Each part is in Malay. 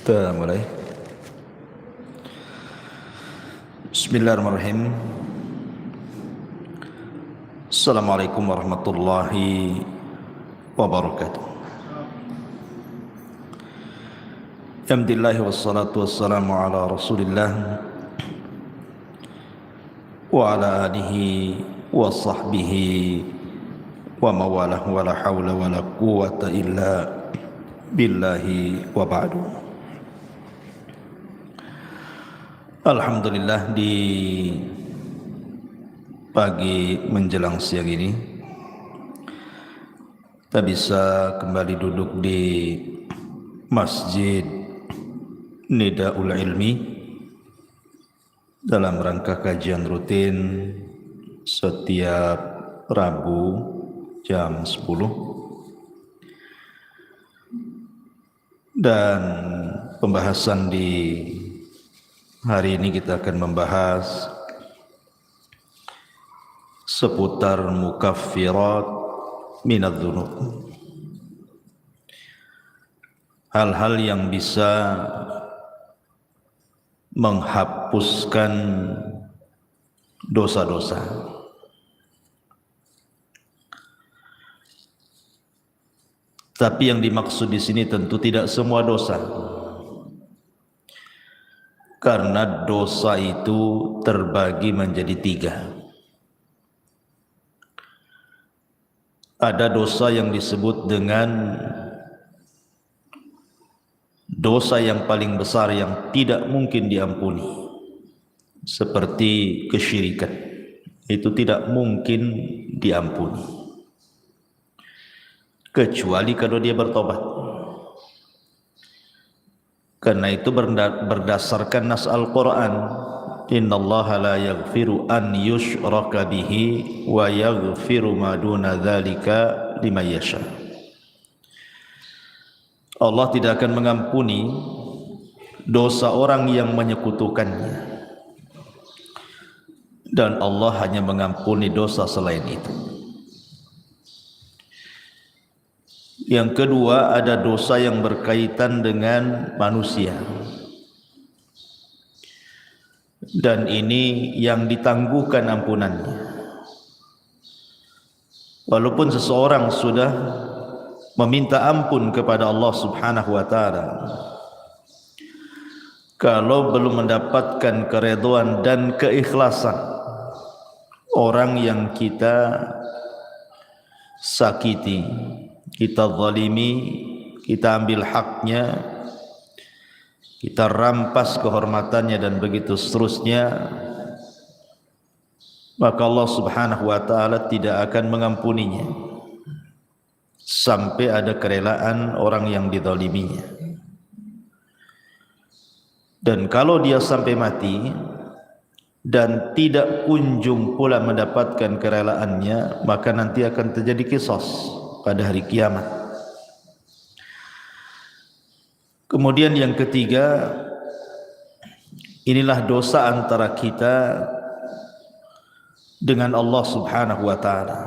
Kita mulai. Bismillahirrahmanirrahim. Assalamualaikum warahmatullahi wabarakatuh. Alhamdulillah wassalatu wassalamu ala Rasulillah wa ala alihi wa sahbihi wa mawalah wa la hawla wa la quwwata illa billahi wa ba'du. Alhamdulillah, di pagi menjelang siang ini kita bisa kembali duduk di Masjid Nidaul Ilmi dalam rangka kajian rutin setiap Rabu jam 10, dan pembahasan di hari ini kita akan membahas seputar mukaffirat minadz-dzunub, hal-hal yang bisa menghapuskan dosa-dosa. Tapi yang dimaksud di sini tentu tidak semua dosa, karena dosa itu terbagi menjadi 3. Ada dosa yang disebut dengan dosa yang paling besar yang tidak mungkin diampuni, seperti kesyirikan. Itu tidak mungkin diampuni kecuali kalau dia bertobat. Karena itu berdasarkan nas Al-Quran, innallaha la yaghfiru an yushraka bihi wa yaghfiru ma duna dzalika liman yasha. Allah tidak akan mengampuni dosa orang yang menyekutukannya, dan Allah hanya mengampuni dosa selain itu. Yang kedua, ada dosa yang berkaitan dengan manusia, dan ini yang ditangguhkan ampunannya. Walaupun seseorang sudah meminta ampun kepada Allah Subhanahu wa taala, kalau belum mendapatkan keridhaan dan keikhlasan orang yang kita sakiti, kita zalimi, kita ambil haknya, kita rampas kehormatannya, dan begitu seterusnya, maka Allah Subhanahu wa taala tidak akan mengampuninya sampai ada kerelaan orang yang dizaliminya. Dan kalau dia sampai mati dan tidak kunjung pula mendapatkan kerelaannya, maka nanti akan terjadi qisas pada hari kiamat. Kemudian yang ketiga, inilah dosa antara kita dengan Allah Subhanahu wa taala.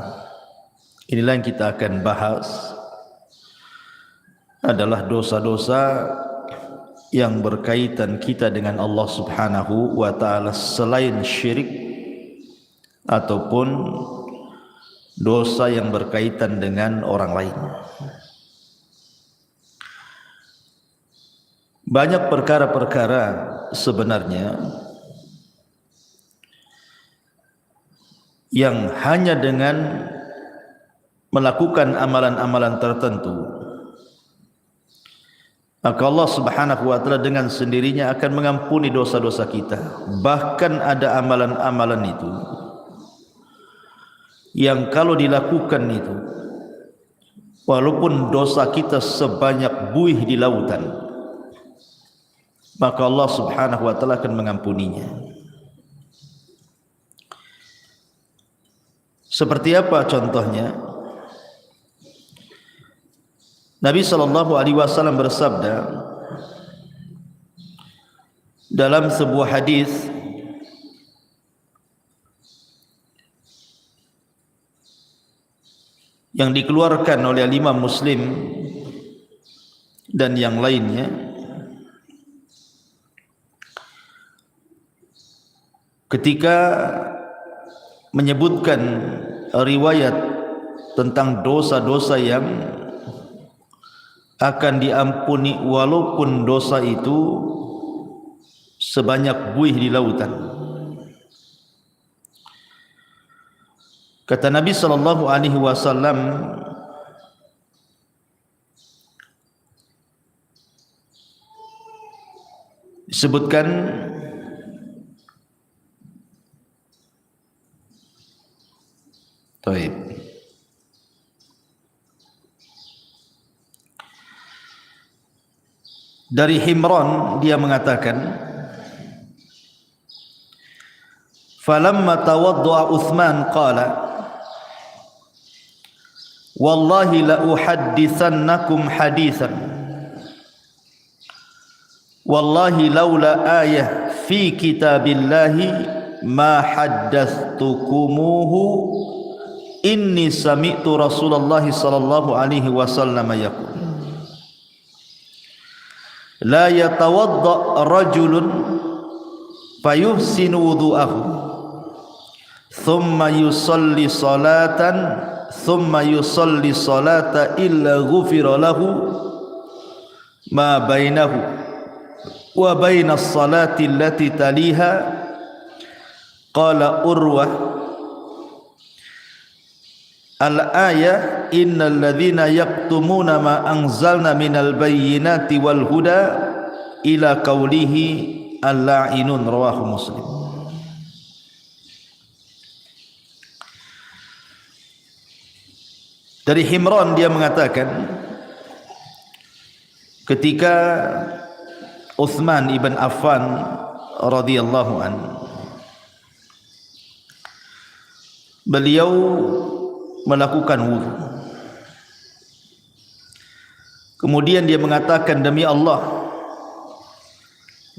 Inilah yang kita akan bahas, adalah dosa-dosa yang berkaitan kita dengan Allah Subhanahu wa taala selain syirik ataupun dosa yang berkaitan dengan orang lain. Banyak perkara-perkara sebenarnya yang hanya dengan melakukan amalan-amalan tertentu, maka Allah Subhanahu wa taala dengan sendirinya akan mengampuni dosa-dosa kita. Bahkan ada amalan-amalan itu yang kalau dilakukan itu, walaupun dosa kita sebanyak buih di lautan, maka Allah Subhanahu wa taala akan mengampuninya. Seperti apa contohnya? Nabi sallallahu alaihi wasallam bersabda dalam sebuah hadis, yang dikeluarkan oleh Imam Muslim dan yang lainnya, ketika menyebutkan riwayat tentang dosa-dosa yang akan diampuni walaupun dosa itu sebanyak buih di lautan. Kata Nabi sallallahu alaihi wasallam, disebutkan Taib. Dari Himran dia mengatakan, falamma tawaddu'a Uthman qala wallahi la uhaddithannakum hadithan wallahi laula ayah fi kitabillahi ma haddathtukumuhu inni sami'tu Rasulullah sallallahu alaihi wasallam yaqul la yatawadda rajulun fayuhsinu wudu'ahu thumma yusalli salata illa ghufira lahu ma bainahu wa baina as-salati allati taliha. Qala Urwah al-ayah innal ladzina yaktumuna ma anzalna minal bayyinati wal huda ila qawlihi al-la'inun, rawahu Muslim. Dari Himran dia mengatakan, ketika Uthman ibn Affan radhiyallahu anhu, beliau melakukan wudu. Kemudian dia mengatakan, demi Allah,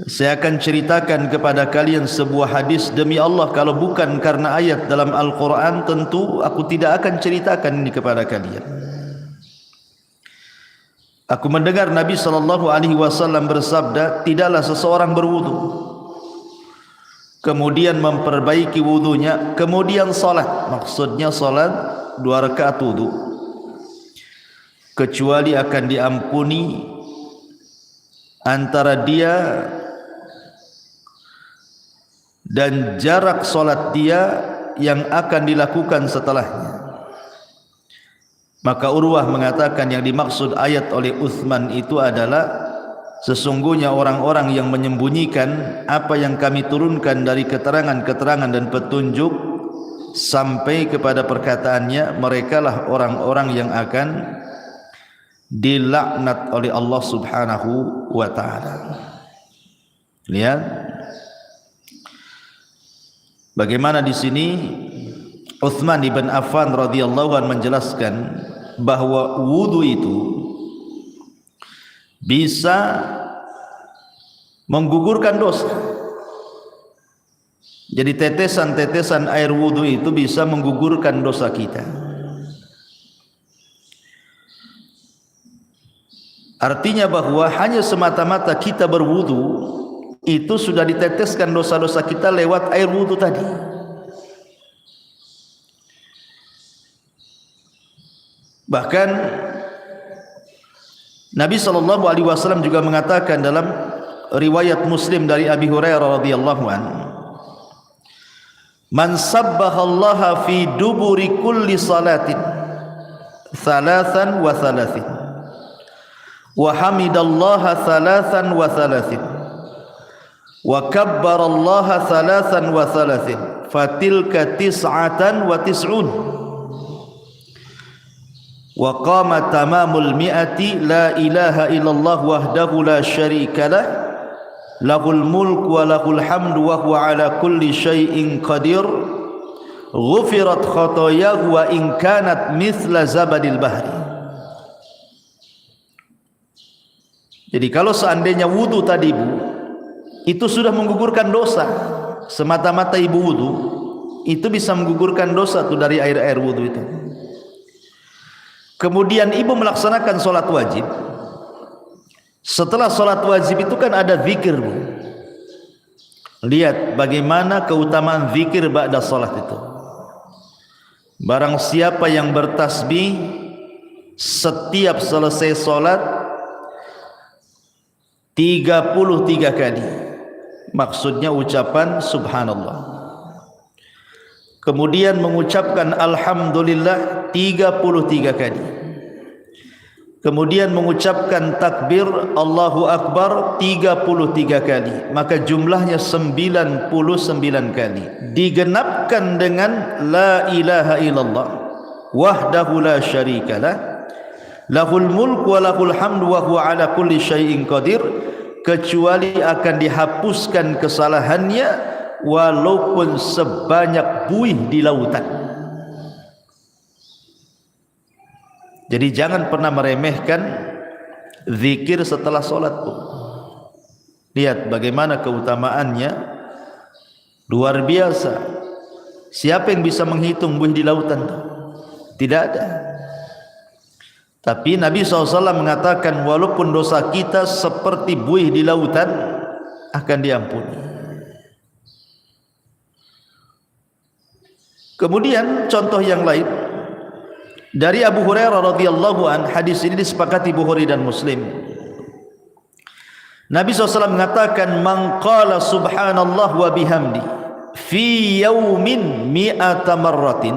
saya akan ceritakan kepada kalian sebuah hadis. Demi Allah, kalau bukan karena ayat dalam Al-Quran, tentu aku tidak akan ceritakan ini kepada kalian. Aku mendengar Nabi SAW bersabda, tidaklah seseorang berwudu kemudian memperbaiki wudunya, kemudian salat, maksudnya salat 2 rakaat wudu, kecuali akan diampuni antara dia dan jarak salat dia yang akan dilakukan setelahnya. Maka Urwah mengatakan yang dimaksud ayat oleh Uthman itu adalah sesungguhnya orang-orang yang menyembunyikan apa yang kami turunkan dari keterangan-keterangan dan petunjuk sampai kepada perkataannya, merekalah orang-orang yang akan dilaknat oleh Allah Subhanahu wa taala. Lihat bagaimana di sini Uthman ibn Affan radhiyallahu anhu menjelaskan bahwa wudu itu bisa menggugurkan dosa. Jadi tetesan-tetesan air wudu itu bisa menggugurkan dosa kita. Artinya bahwa hanya semata-mata kita berwudu itu sudah diteteskan dosa-dosa kita lewat air wudu tadi. Bahkan Nabi SAW juga mengatakan dalam riwayat Muslim dari Abi Hurairah radhiyallahu anhu, man sabbahallaha fi duburi kulli salatin thalathan wa thalathin wa hamidallaha thalathan wa thalathin wa kabbarallaha thalathan wa thalathin fatilka tis'atan wa tis'un wa qama tamamul mi'ati la ilaha illallah wahdahu la syarika lah lahul mulk wa lahul hamdu wa huwa ala kulli syai'in qadir ghufirat khotoyahu wa in kanat mithla zabadil bahri. Jadi kalau seandainya wudu tadi Bu itu sudah menggugurkan dosa, semata-mata ibu wudu itu bisa menggugurkan dosa tuh dari air-air wudu itu. Kemudian ibu melaksanakan sholat wajib. Setelah sholat wajib itu kan ada zikir Bu. Lihat bagaimana keutamaan zikir ba'da salat itu. Barang siapa yang bertasbih setiap selesai salat 33 kali, maksudnya ucapan subhanallah, kemudian mengucapkan alhamdulillah 33 kali, kemudian mengucapkan takbir Allahu Akbar 33 kali, maka jumlahnya 99 kali, digenapkan dengan la ilaha illallah wahdahu la syarikalah lahul mulk wa lahul hamdu wa huwa ala kulli syai'in qadir, kecuali akan dihapuskan kesalahannya walaupun sebanyak buih di lautan. Jadi jangan pernah meremehkan zikir setelah solat. Lihat bagaimana keutamaannya, luar biasa. Siapa yang bisa menghitung buih di lautan? Tidak ada. Tapi Nabi SAW mengatakan walaupun dosa kita seperti buih di lautan akan diampuni. Kemudian contoh yang lain dari Abu Hurairah radhiyallahu an, hadis ini disepakati Bukhari dan Muslim. Nabi SAW mengatakan man qala subhanallah wa bihamdi fi yaumin mi'ata marratin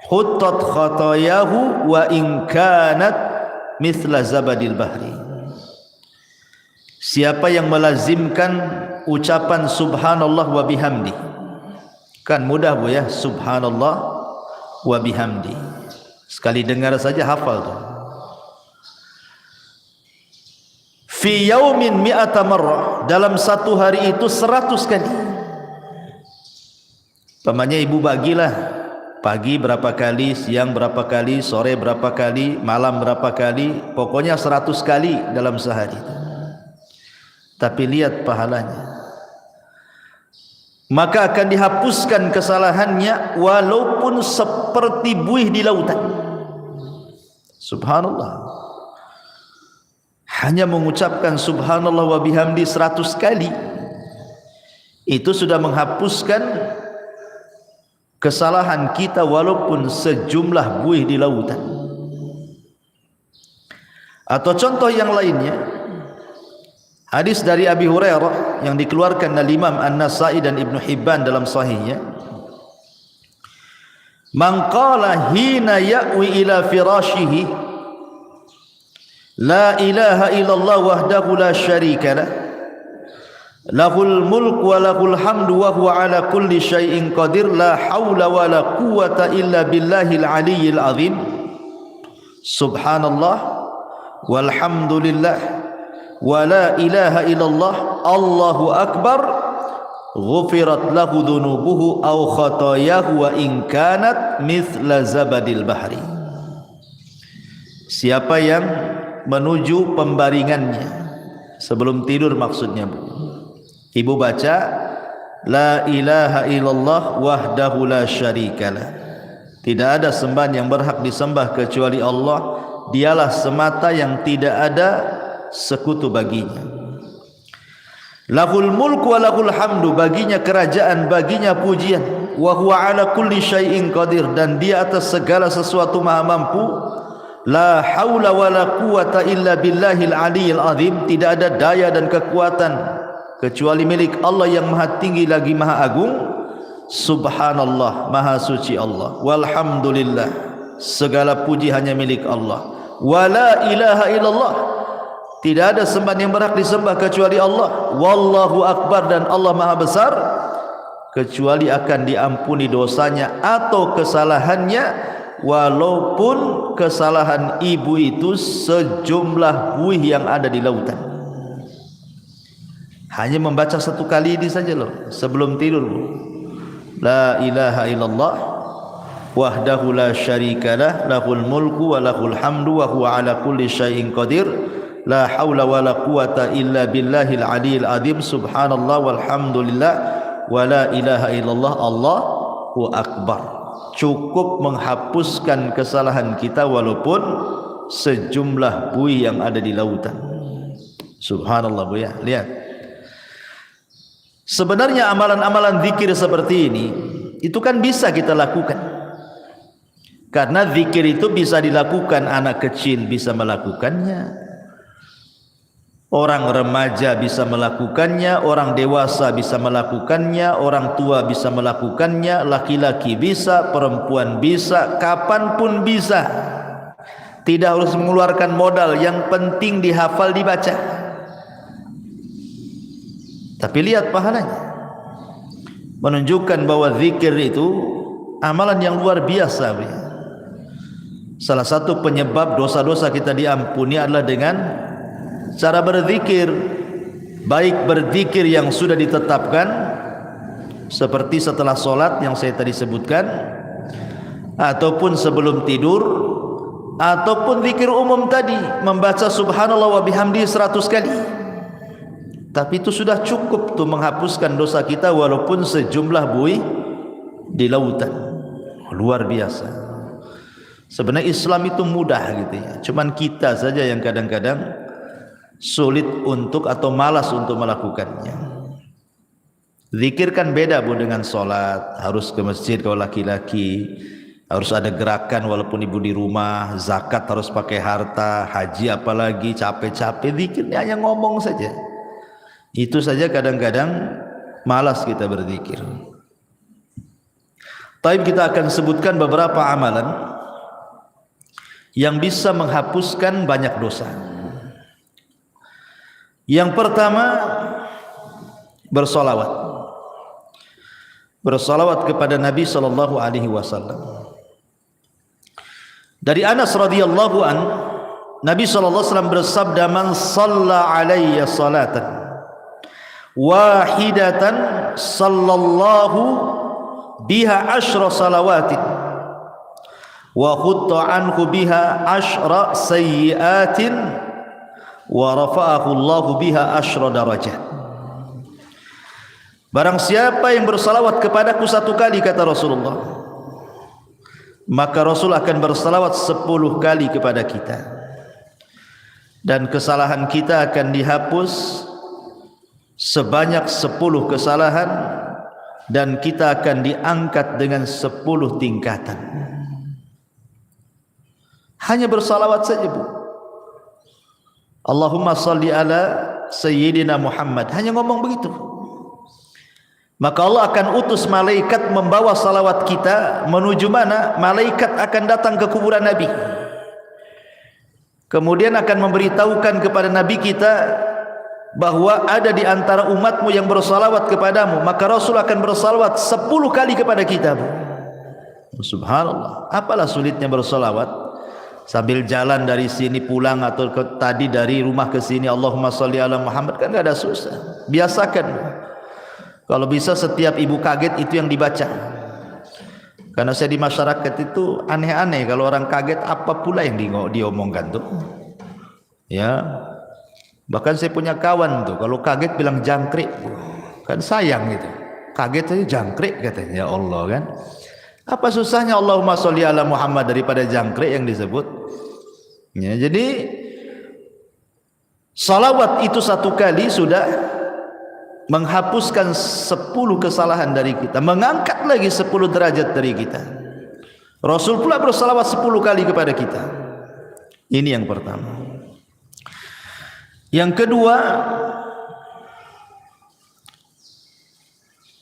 huttat khatayahu wa in kanat mithla zabadil bahri. Siapa yang melazimkan ucapan subhanallah wa bihamdi, kan mudah Bu ya, subhanallah wa bihamdi, sekali dengar saja hafal tuh. Fi yaumin mi'ata marrah, dalam satu hari itu 100 kali. Pamannya ibu bagilah, pagi berapa kali, siang berapa kali, sore berapa kali, malam berapa kali, pokoknya 100 kali dalam sehari. Tapi lihat pahalanya, maka akan dihapuskan kesalahannya walaupun seperti buih di lautan. Subhanallah, hanya mengucapkan subhanallah wa bihamdi 100 kali itu sudah menghapuskan kesalahan kita walaupun sejumlah buih di lautan. Atau contoh yang lainnya, hadis dari Abi Hurairah yang dikeluarkan oleh Imam An-Nasa'i dan Ibnu Hibban dalam sahihnya, man qala hina ya'wi ila firashihi la ilaha illallah wahdahu la syarikalah lahul mulk wa lahul hamdu wa huwa ala kulli syai'in qadir la haula wa la quwwata illa billahil aliyyil azim subhanallah walhamdulillah wa la ilaha illallah allahu akbar ghufirat lahu dhunubuhu aw khatayahu wa in kanat mithla zabadil bahri. Siapa yang menuju pembaringannya sebelum tidur, maksudnya Bu, ibu baca la ilaha illallah wahdahu la syarikalah, tidak ada sembahan yang berhak disembah kecuali Allah, dialah semata yang tidak ada sekutu baginya. Lahul mulk wa lahul hamdu, baginya kerajaan, baginya pujian, wa huwa ala kulli syai'in qadir, dan dia atas segala sesuatu maha mampu. La haula wa la quwwata illa billahil aliyyil azim, tidak ada daya dan kekuatan kecuali milik Allah yang maha tinggi lagi maha agung. Subhanallah, maha suci Allah. Walhamdulillah, segala puji hanya milik Allah. Wala ilaha illallah, tidak ada sembahan yang berhak disembah kecuali Allah. Wallahu akbar, dan Allah maha besar, kecuali akan diampuni dosanya atau kesalahannya walaupun kesalahan ibu itu sejumlah buih yang ada di lautan. Hanya membaca satu kali ini saja loh sebelum tidur. La ilaha illallah wahdahu la syarikalah lahul mulku wa lahul hamdu wa huwa ala kulli syai'in qadir la haula wa la quwata illa billahil aliyyil azim subhanallah walhamdulillah wa la ilaha illallah allahu akbar. Cukup menghapuskan kesalahan kita walaupun sejumlah buih yang ada di lautan. Subhanallah Bu ya, lihat. Sebenarnya amalan-amalan zikir seperti ini itu kan bisa kita lakukan. Karena zikir itu bisa dilakukan, anak kecil bisa melakukannya, orang remaja bisa melakukannya, orang dewasa bisa melakukannya, orang tua bisa melakukannya, laki-laki bisa, perempuan bisa, kapanpun bisa. Tidak harus mengeluarkan modal, yang penting dihafal, dibaca. Tapi lihat pahalanya, menunjukkan bahwa zikir itu amalan yang luar biasa. Salah satu penyebab dosa-dosa kita diampuni adalah dengan cara berzikir, baik berzikir yang sudah ditetapkan seperti setelah solat yang saya tadi sebutkan, ataupun sebelum tidur, ataupun zikir umum tadi, membaca subhanallah wa bihamdi 100 kali. Tapi itu sudah cukup tuh menghapuskan dosa kita walaupun sejumlah buih di lautan. Luar biasa. Sebenarnya Islam itu mudah gitu ya. Cuman kita saja yang kadang-kadang sulit untuk atau malas untuk melakukannya. Zikir kan beda Bu dengan solat. Harus ke masjid kalau laki-laki, harus ada gerakan walaupun ibu di rumah. Zakat harus pakai harta, haji apalagi capek-capek. Zikirnya hanya ngomong saja. Itu saja kadang-kadang malas kita berzikir. Tapi kita akan sebutkan beberapa amalan yang bisa menghapuskan banyak dosa. Yang pertama, bersolawat. Bersolawat kepada Nabi sallallahu alaihi wasallam. Dari Anas radhiyallahu an, Nabi sallallahu alaihi wasallam bersabda, "Man shalla alayya salatan wahidatan sallallahu biha asyra salawatin wa khutta anhu biha asyra sayyiatin wa rafa'ahu Allahu biha asyra darajat." Barang siapa yang bersalawat kepadaku 1 kali, kata Rasulullah, maka Rasul akan bersalawat 10 kali kepada kita, dan kesalahan kita akan dihapus sebanyak 10 kesalahan, dan kita akan diangkat dengan 10 tingkatan. Hanya bersalawat saja Bu. Allahumma salli ala Sayyidina Muhammad, hanya ngomong begitu, maka Allah akan utus malaikat membawa salawat kita menuju mana? Malaikat akan datang ke kuburan Nabi, kemudian akan memberitahukan kepada Nabi kita bahwa ada di antara umatmu yang bersalawat kepadamu, maka Rasul akan bersalawat 10 kali kepada kita. Subhanallah, apalah sulitnya bersalawat sambil jalan dari sini pulang, atau tadi dari rumah ke sini Allahumma sholli ala Muhammad, kan gak ada susah. Biasakan. Kalau bisa setiap ibu kaget itu yang dibaca. Karena saya di masyarakat itu aneh-aneh, kalau orang kaget apa pula yang diomongkan tuh. Ya. Bahkan saya punya kawan tuh, kalau kaget bilang jangkrik, kan sayang gitu. Kaget aja jangkrik katanya, ya Allah kan. Apa susahnya Allahumma sholli ala Muhammad daripada jangkrik yang disebut? Ya, jadi salawat itu 1 kali sudah menghapuskan 10 kesalahan dari kita, mengangkat lagi 10 derajat dari kita. Rasul pula bersalawat 10 kali kepada kita. Ini yang pertama. Yang kedua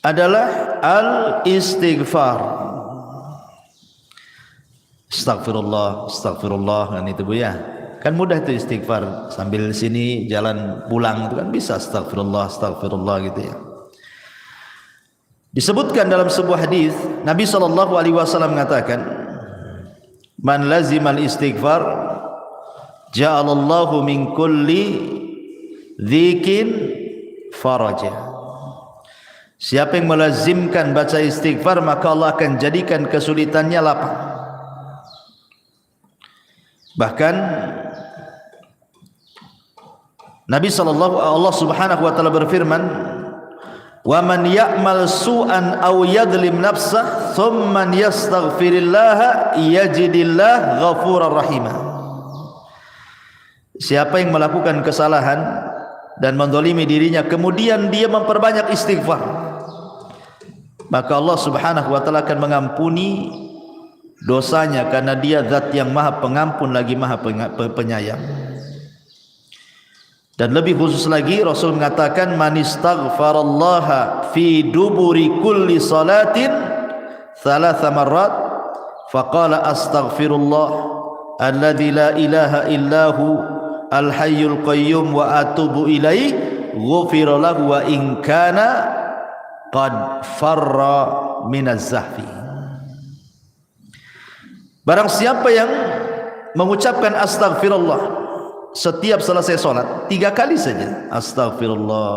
adalah al-istighfar. Astagfirullah, astagfirullah, kan itu Bu ya. Kan mudah itu istighfar, sambil sini jalan pulang itu kan bisa astagfirullah, astagfirullah gitu ya. Disebutkan dalam sebuah hadis Nabi sallallahu alaihi wasallam mengatakan, "Man lazimal istighfar ja'alallahu min kulli dzikin faraja." Siapa yang melazimkan baca istighfar, maka Allah akan jadikan kesulitannya lapang. Bahkan Allah Subhanahu wa taala berfirman, "Wa man ya'mal su'an aw yadhlim nafsah thumma yastaghfirillaha yajidillah ghafurar rahimah." Siapa yang melakukan kesalahan dan menzalimi dirinya, kemudian dia memperbanyak istighfar, maka Allah Subhanahu wa taala akan mengampuni dosanya, karena dia zat yang maha pengampun lagi maha penyayang. Dan lebih khusus lagi Rasul mengatakan, man istaghfarallaha fi duburi kulli salatin thalatha marrat faqala astaghfirullah alladzi la ilaha illahu al-hayyul qayyum wa atubu ilaih, ghufira lahu wa in kana qad farra minaz zahfi. Barang siapa yang mengucapkan astaghfirullah setiap selesai solat 3 kali saja, astaghfirullah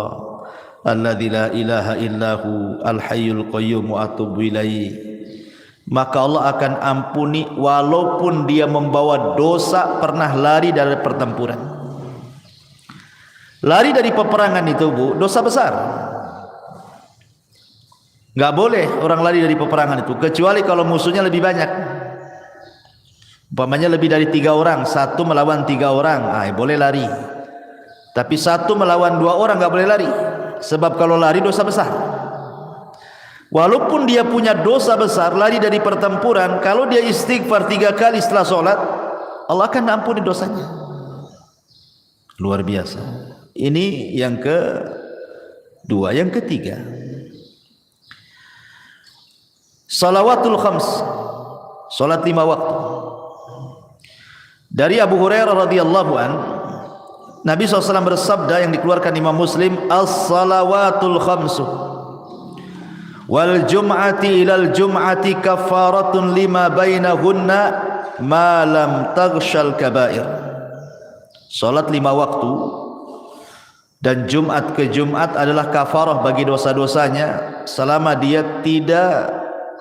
alladzi la ilaha illahu al-hayyul qayyum wa atubu ilaih, maka Allah akan ampuni walaupun dia membawa dosa pernah lari dari pertempuran. Lari dari peperangan itu, Bu, dosa besar. Enggak boleh orang lari dari peperangan itu, kecuali kalau musuhnya lebih banyak. Umpamanya lebih dari 3 orang, 1 melawan 3 orang, boleh lari. Tapi 1 melawan 2 orang enggak boleh lari, sebab kalau lari dosa besar. Walaupun dia punya dosa besar, lari dari pertempuran, kalau dia istighfar 3 kali setelah sholat, Allah akan ampuni dosanya. Luar biasa. Ini yang kedua. Yang ketiga, salawatul khams, salat 5 waktu. Dari Abu Hurairah radhiyallahu an, Nabi SAW bersabda yang dikeluarkan Imam Muslim, as-salawatul khamsu wal jum'ati ilal jum'ati kafaratun lima bainahunna ma lam taghshal kabair. Salat 5 waktu dan Jumat ke Jumat adalah kafarah bagi dosa-dosanya selama dia tidak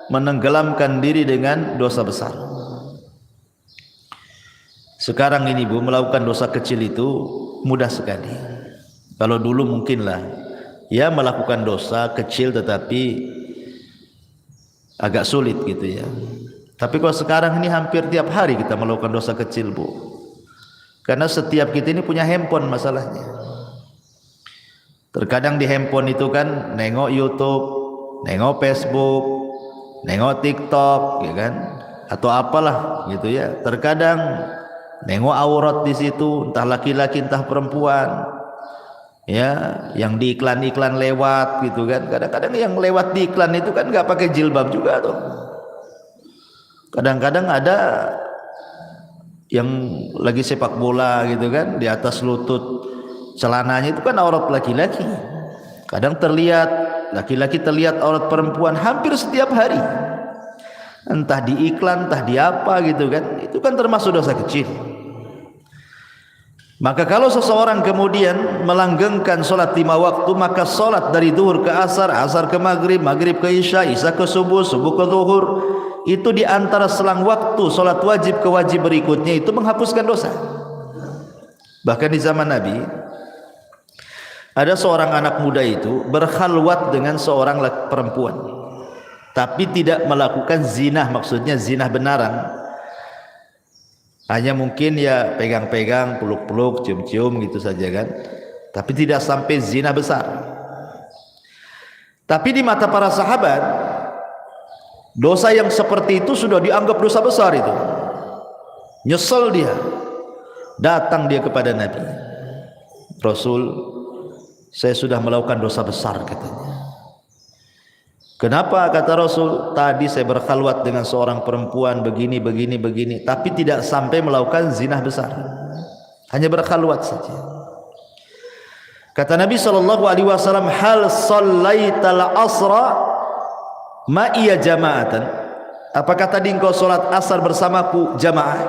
menenggelamkan diri dengan dosa besar. Sekarang ini, Bu, melakukan dosa kecil itu mudah sekali. Kalau dulu mungkinlah ya melakukan dosa kecil tetapi agak sulit gitu ya. Tapi kalau sekarang ini hampir tiap hari kita melakukan dosa kecil, Bu. Karena setiap kita ini punya handphone masalahnya. Terkadang di handphone itu kan nengok YouTube, nengok Facebook, nengok TikTok, ya kan? Atau apalah gitu ya. Terkadang nengok aurat di situ, entah laki-laki entah perempuan. Ya, yang di iklan-iklan lewat gitu kan. Kadang-kadang yang lewat di iklan itu kan enggak pakai jilbab juga tuh. Kadang-kadang ada yang lagi sepak bola gitu kan, di atas lutut celananya itu kan aurat laki-laki. Kadang terlihat laki-laki, terlihat aurat perempuan hampir setiap hari. Entah di iklan, entah di apa gitu kan. Itu kan termasuk dosa kecil. Maka kalau seseorang kemudian melanggengkan solat 5 waktu, maka solat dari zuhur ke asar, asar ke maghrib, maghrib ke isya, isya ke subuh, subuh ke zuhur, itu di antara selang waktu solat wajib ke wajib berikutnya itu menghapuskan dosa. Bahkan di zaman Nabi ada seorang anak muda itu berkhalwat dengan seorang perempuan, tapi tidak melakukan zina, maksudnya zina benaran. Hanya mungkin ya pegang-pegang, peluk-peluk, cium-cium gitu saja kan. Tapi tidak sampai zina besar. Tapi di mata para sahabat, dosa yang seperti itu sudah dianggap dosa besar itu. Nyesel dia. Datang dia kepada Nabi. Rasul, saya sudah melakukan dosa besar katanya. Kenapa? Kata Rasul, tadi saya berkhalwat dengan seorang perempuan begini, tapi tidak sampai melakukan zina besar, hanya berkhalwat saja. Kata Nabi SAW, hal sallaital asra ma'iya jama'atan, apakah tadi engkau solat asar bersamaku jamaah?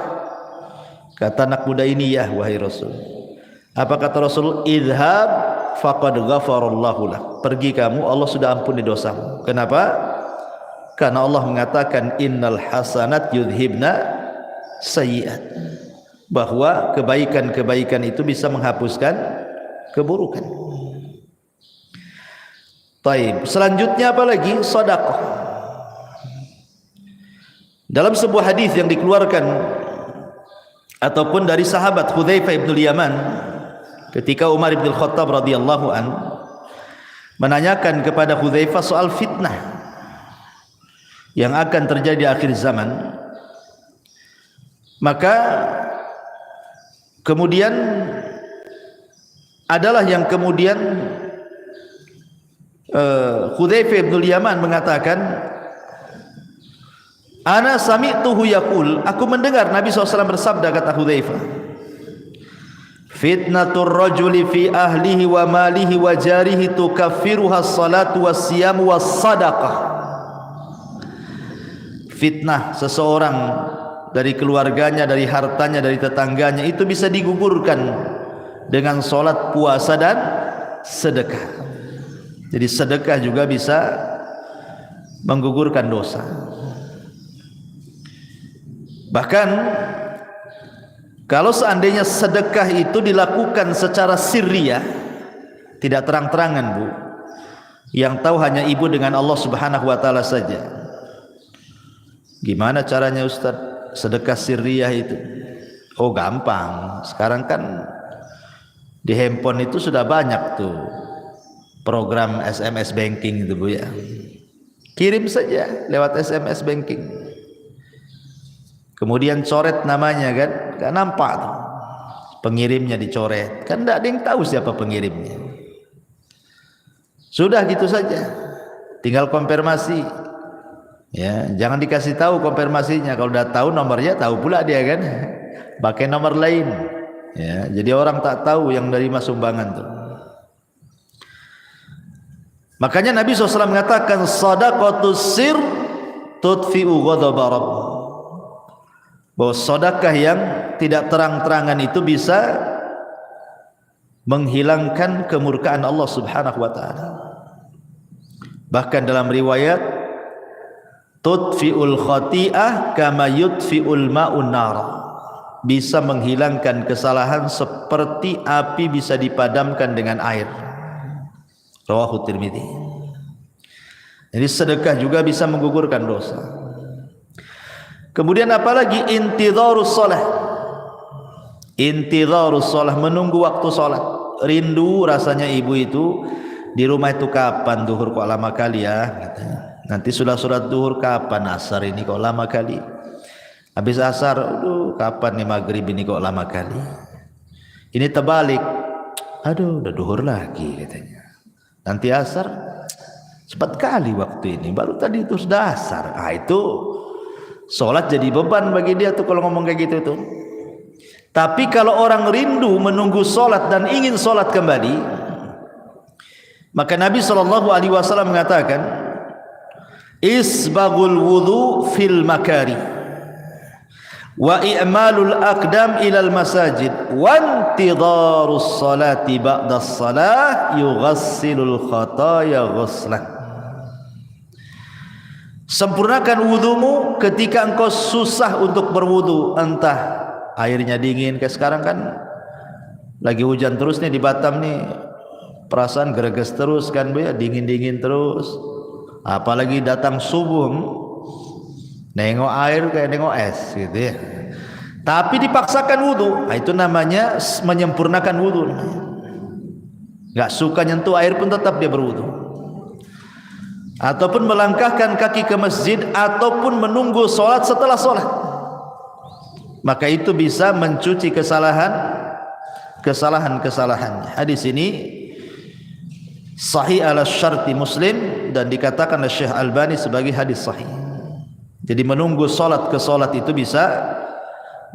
Kata anak muda ini, ya wahai Rasul. Apa kata Rasul? Idhab faqad ghafarallahu lak, pergi kamu, Allah sudah ampuni dosamu. Kenapa? Karena Allah mengatakan innal hasanat yudhibna sayyi'at, bahwa kebaikan-kebaikan itu bisa menghapuskan keburukan. Baik, selanjutnya apa lagi? Sedekah. Dalam sebuah hadis yang dikeluarkan ataupun dari sahabat Hudzaifah bin Yaman, ketika Umar bin Khattab radhiyallahu an menanyakan kepada Hudzaifah soal fitnah yang akan terjadi di akhir zaman, maka kemudian adalah yang kemudian Hudzaifah bin Yaman mengatakan, ana sami'tuhu yaqul, aku mendengar Nabi SAW bersabda, kata Hudzaifah, fitnatur rajuli fi ahlihi wa malihi wa jarihi tukaffiruha as-salatu was-siyamu was-sadaqah. Fitnah seseorang dari keluarganya, dari hartanya, dari tetangganya itu bisa digugurkan dengan salat, puasa dan sedekah. Jadi sedekah juga bisa menggugurkan dosa. Bahkan kalau seandainya sedekah itu dilakukan secara sirriyah, tidak terang-terangan, Bu, yang tahu hanya ibu dengan Allah Subhanahu wa taala saja. Gimana caranya Ustaz sedekah sirriyah itu? Oh, gampang. Sekarang kan di handphone itu sudah banyak tuh program SMS banking itu, Bu, ya. Kirim saja lewat SMS banking. Kemudian coret namanya, kan? Gak nampak tuh. Pengirimnya dicoret. Kan tidak ada yang tahu siapa pengirimnya. Sudah gitu saja. Tinggal konfirmasi. Ya, jangan dikasih tahu konfirmasinya. Kalau udah tahu nomornya, tahu pula dia, kan? Pakai nomor lain. Ya, jadi orang tak tahu yang nerima sumbangan tuh. Makanya Nabi SAW mengatakan, sadaqatus sir tudfi'u ghadaba rabb. Bahwa sedekah yang tidak terang-terangan itu bisa menghilangkan kemurkaan Allah Subhanahu wa taala. Bahkan dalam riwayat, tudfi'ul khati'ah kama yudfi'ul ma'un nar. Bisa menghilangkan kesalahan seperti api bisa dipadamkan dengan air. Rawahu Tirmidzi. Jadi sedekah juga bisa menggugurkan dosa. Kemudian apalagi intidharus shalah. Intidharus shalah, menunggu waktu salat. Rindu rasanya ibu itu di rumah itu, kapan duhur kok lama kali ya, katanya. Nanti sudah surat duhur, kapan asar ini kok lama kali. Habis asar, aduh kapan nih maghrib ini kok lama kali. Ini terbalik, aduh udah duhur lagi katanya. Nanti asar cepat kali waktu ini, baru tadi itu sudah asar. Itu sholat jadi beban bagi dia tuh kalau ngomong kayak gitu tuh. Tapi kalau orang rindu menunggu sholat dan ingin sholat kembali, maka Nabi SAW mengatakan, isbagul wudu fil makari wa i'malul aqdam ilal masajid wa intidharus salati ba'das salah yughassilul khataya ghuslan. Sempurnakan wudumu ketika engkau susah untuk berwudu, entah airnya dingin, kayak sekarang kan lagi hujan terus nih di Batam nih, perasaan greges terus kan, Bu, ya, dingin-dingin terus. Apalagi datang subuh, nengok air kayak nengok es gitu ya. Tapi dipaksakan wudu, itu namanya menyempurnakan wudu. Gak suka nyentuh air pun tetap dia berwudu. Ataupun melangkahkan kaki ke masjid, ataupun menunggu sholat setelah sholat, maka itu bisa mencuci kesalahan-kesalahannya. Hadis ini sahih ala syarti Muslim dan dikatakan oleh Syekh Albani sebagai hadis sahih. Jadi menunggu sholat ke sholat itu bisa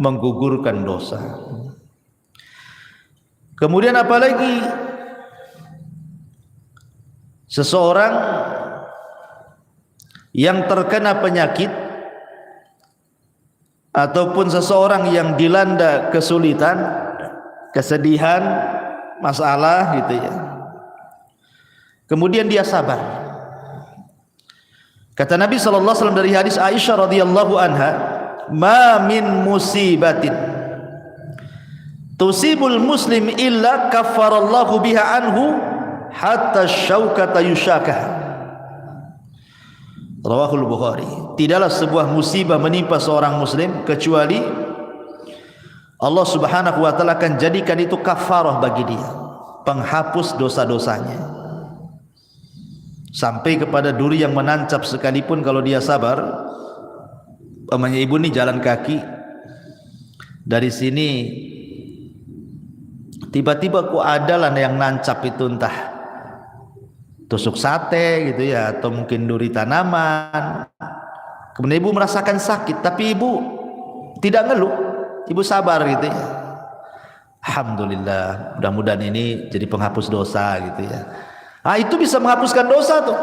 menggugurkan dosa. Kemudian apalagi seseorang yang terkena penyakit ataupun seseorang yang dilanda kesulitan, kesedihan, masalah gitu ya. Kemudian dia sabar. Kata Nabi SAW dari hadis Aisyah radhiyallahu anha, ma min musibatin tusibul muslim illa kaffarallahu biha anhu hatta syaukata yushakah. Rawahul Bukhari. Tidaklah sebuah musibah menimpa seorang muslim kecuali Allah Subhanahu wa taala akan jadikan itu kafarah bagi dia, penghapus dosa-dosanya. Sampai kepada duri yang menancap sekalipun kalau dia sabar. Umpamanya ibu ni jalan kaki dari sini, tiba-tiba kok adalah yang nancap itu, entah tusuk sate gitu ya, atau mungkin duri tanaman. Kemudian ibu merasakan sakit, tapi ibu tidak ngeluh, ibu sabar gitu ya. Alhamdulillah, mudah-mudahan ini jadi penghapus dosa gitu ya. Itu bisa menghapuskan dosa tuh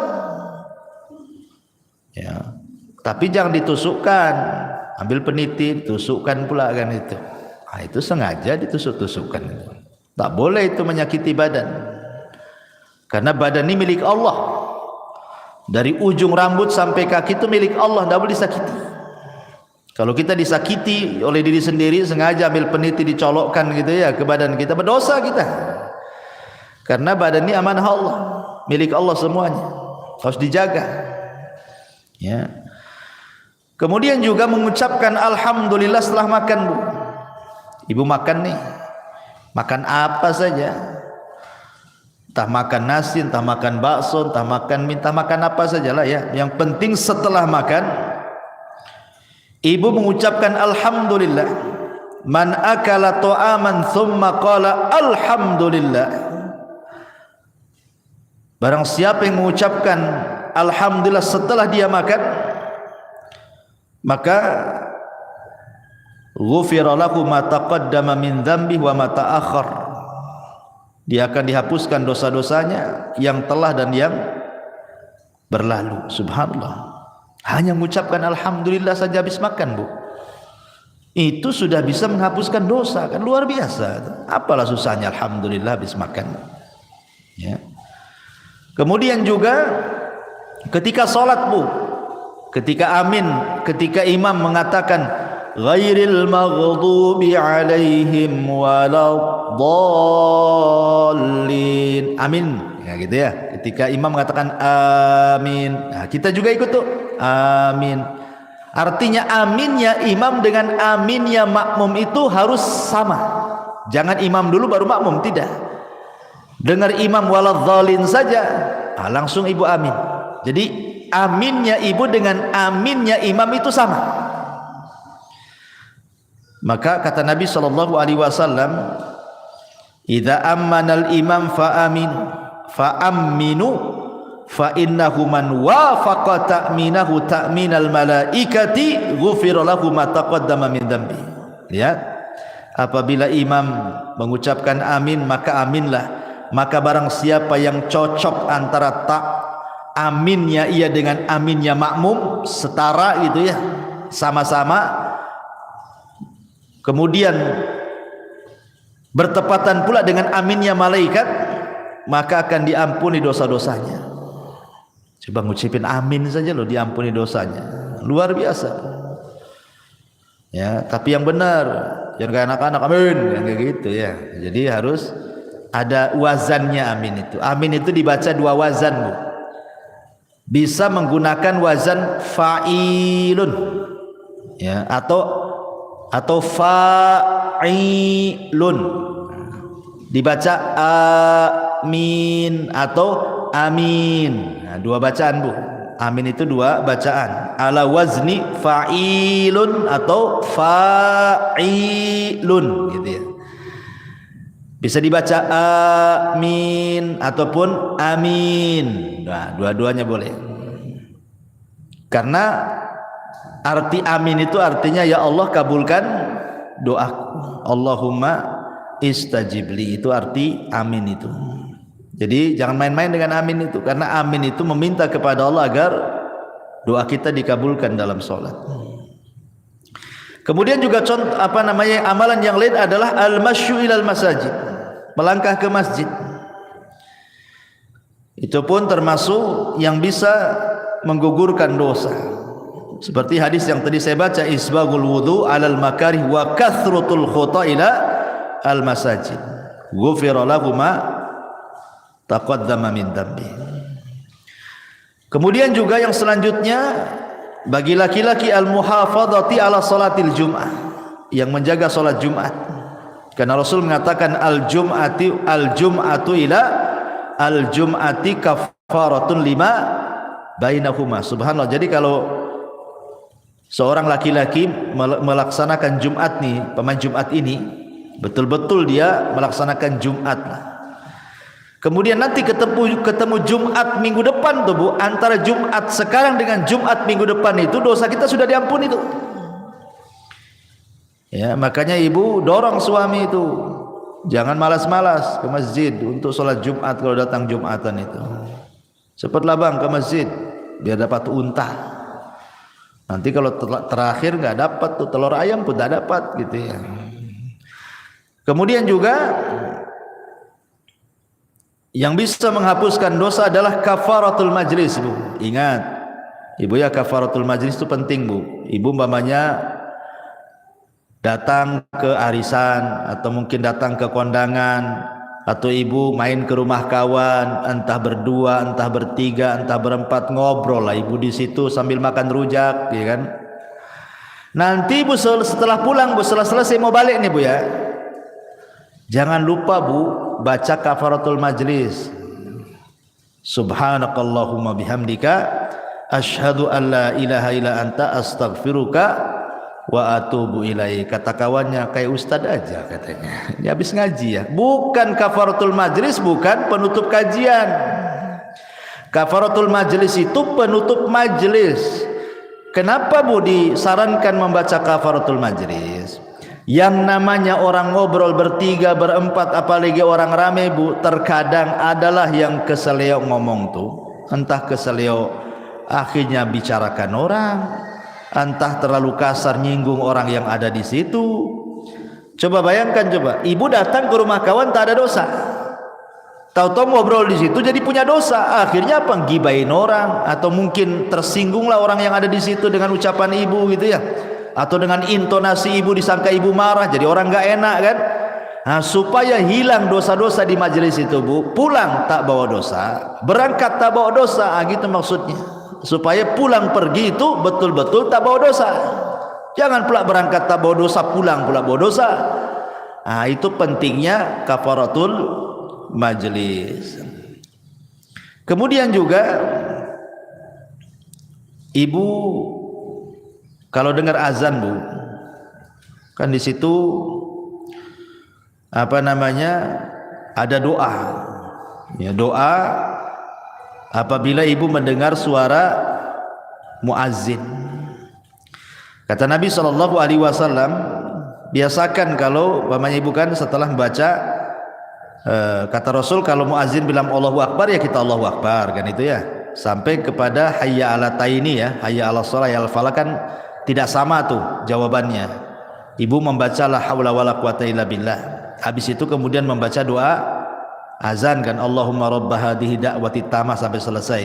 ya. Tapi jangan ditusukkan, ambil peniti, tusukkan pula kan itu. Itu sengaja ditusuk-tusukkan itu. Tak boleh itu menyakiti badan. Karena badan ini milik Allah. Dari ujung rambut sampai kaki itu milik Allah, tidak boleh disakiti. Kalau kita disakiti oleh diri sendiri, sengaja ambil peniti dicolokkan gitu ya ke badan kita, berdosa kita. Karena badan ini amanah Allah, milik Allah semuanya, harus dijaga. Ya. Kemudian juga mengucapkan alhamdulillah setelah makan, Bu. Ibu makan nih, makan apa saja, entah makan nasi, entah makan bakso, entah makan mie, entah makan apa sajalah ya. Yang penting setelah makan, ibu mengucapkan alhamdulillah. Man akala ta'aman thumma qala alhamdulillah. Barang siapa yang mengucapkan alhamdulillah setelah dia makan, maka ghufira lahu ma taqaddama min dzambi wa ma ta'akhkhar. Dia akan dihapuskan dosa-dosanya yang telah dan yang berlalu. Subhanallah. Hanya mengucapkan alhamdulillah saja habis makan, Bu. Itu sudah bisa menghapuskan dosa, kan luar biasa. Apalah susahnya alhamdulillah habis makan. Ya. Kemudian juga ketika salat, Bu, ketika amin, ketika imam mengatakan ghairil maghdubi alaihim waladdallin, amin ya gitu ya. Ketika imam mengatakan amin, nah, kita juga ikut tuh amin. Artinya aminnya imam dengan aminnya makmum itu harus sama. Jangan imam dulu baru makmum, tidak. Dengar imam waladzalin saja, langsung ibu amin. Jadi aminnya ibu dengan aminnya imam itu sama. Maka kata Nabi sallallahu alaihi wasallam, "Idza ammanal imam fa aminu fa innahu man wafaqa ta'minahu ta'minal malaikati ghufira lahu ma taqaddama min dzambi." Lihat, apabila imam mengucapkan amin, maka aminlah. Maka barang siapa yang cocok antara aminnya ia dengan aminnya makmum, setara gitu ya, sama-sama, kemudian bertepatan pula dengan aminnya malaikat, maka akan diampuni dosa-dosanya. Coba ngucapin amin saja loh, diampuni dosanya, luar biasa ya. Tapi yang benar, jangan kayak anak-anak amin yang kayak gitu ya. Jadi harus ada wazannya amin itu. Amin itu dibaca dua wazan, Bu. Bisa menggunakan wazan fa'ilun ya, atau fa'ilun, dibaca amin atau amin. Nah, dua bacaan, Bu. Amin itu dua bacaan, ala wazni fa'ilun atau fa'ilun gitu ya. Bisa dibaca amin ataupun amin. Nah, dua-duanya boleh. Karena arti amin itu artinya ya Allah kabulkan doaku. Allahumma istajibli, itu arti amin itu. Jadi jangan main-main dengan amin itu, karena amin itu meminta kepada Allah agar doa kita dikabulkan dalam sholat. Kemudian juga contoh amalan yang lain adalah al-masyu ilal masajid, melangkah ke masjid. Itu pun termasuk yang bisa menggugurkan dosa. Seperti hadis yang tadi saya baca, isbagul wudu alal makarih wa kathratul khuta ila al masajid ghufira lahu ma taqaddama min dhanbi. Kemudian juga yang selanjutnya, bagi laki-laki al-muhafadzati ala salatil jum'ah, yang menjaga salat Jumat. Karena Rasul mengatakan al-jum'atu ila al-jum'ati kafaratun lima bainahuma. Subhanallah. Jadi kalau seorang laki-laki melaksanakan Jumat nih, pemain Jumat ini, betul-betul dia melaksanakan Jumat. Kemudian nanti ketemu Jumat minggu depan tuh Bu, antara Jumat sekarang dengan Jumat minggu depan itu dosa kita sudah diampuni tuh. Ya, makanya ibu dorong suami itu jangan malas-malas ke masjid untuk sholat Jumat kalau datang Jumatan itu. Cepatlah bang ke masjid biar dapat unta. Nanti kalau terakhir nggak dapat tuh telur ayam pun tidak dapat gitu ya. Kemudian juga yang bisa menghapuskan dosa adalah kafaratul majlis Bu. Ingat ibu ya, kafaratul majlis itu penting Bu. Ibu umpamanya datang ke arisan atau mungkin datang ke kondangan, atau ibu main ke rumah kawan, entah berdua, entah bertiga, entah berempat, ngobrol lah ibu di situ sambil makan rujak, ya kan? Nanti Bu setelah pulang Bu, setelah selesai mau balik nih Bu ya, jangan lupa Bu baca kafaratul majlis. Subhanakallahumma bihamdika asyhadu an la ilaha illa anta astaghfiruka wa atubu ilaih. Kata kawannya, kayak ustad aja katanya, ini habis ngaji ya. Bukan kafaratul majlis, bukan penutup kajian. Kafaratul majlis itu penutup majlis. Kenapa Bu disarankan membaca kafaratul majlis? Yang namanya orang ngobrol bertiga, berempat, apalagi orang rame Bu, terkadang adalah yang keseleo ngomong tuh, entah keseleo akhirnya bicarakan orang, entah terlalu kasar nyinggung orang yang ada di situ. Coba bayangkan, coba ibu datang ke rumah kawan tak ada dosa, tahu-tahu ngobrol di situ jadi punya dosa. Akhirnya apa? Gibain orang, atau mungkin tersinggunglah orang yang ada di situ dengan ucapan ibu gitu ya, atau dengan intonasi ibu disangka ibu marah, jadi orang nggak enak kan. Nah, supaya hilang dosa-dosa di majelis itu Bu, pulang tak bawa dosa, berangkat tak bawa dosa, gitu maksudnya. Supaya pulang pergi itu betul-betul tak bawa dosa. Jangan pula berangkat tak bawa dosa, pulang pula bawa dosa. Nah, itu pentingnya kafaratul majlis. Kemudian juga ibu kalau dengar azan Bu, kan di situ apa namanya, ada doa. Ya, doa apabila ibu mendengar suara muazzin. Kata Nabi SAW, biasakan kalau umpamanya ibu kan setelah membaca, kata Rasul kalau muazzin bilang Allahu Akbar ya kita Allahu Akbar kan itu ya, sampai kepada hayya ala taini ya, hayya ala shalah ya al falah, kan tidak sama tuh jawabannya. Ibu membaca la haula wala quwata illa billah, habis itu kemudian membaca doa azan kan, Allahumma rabb hadhihi da'wati tamah sampai selesai.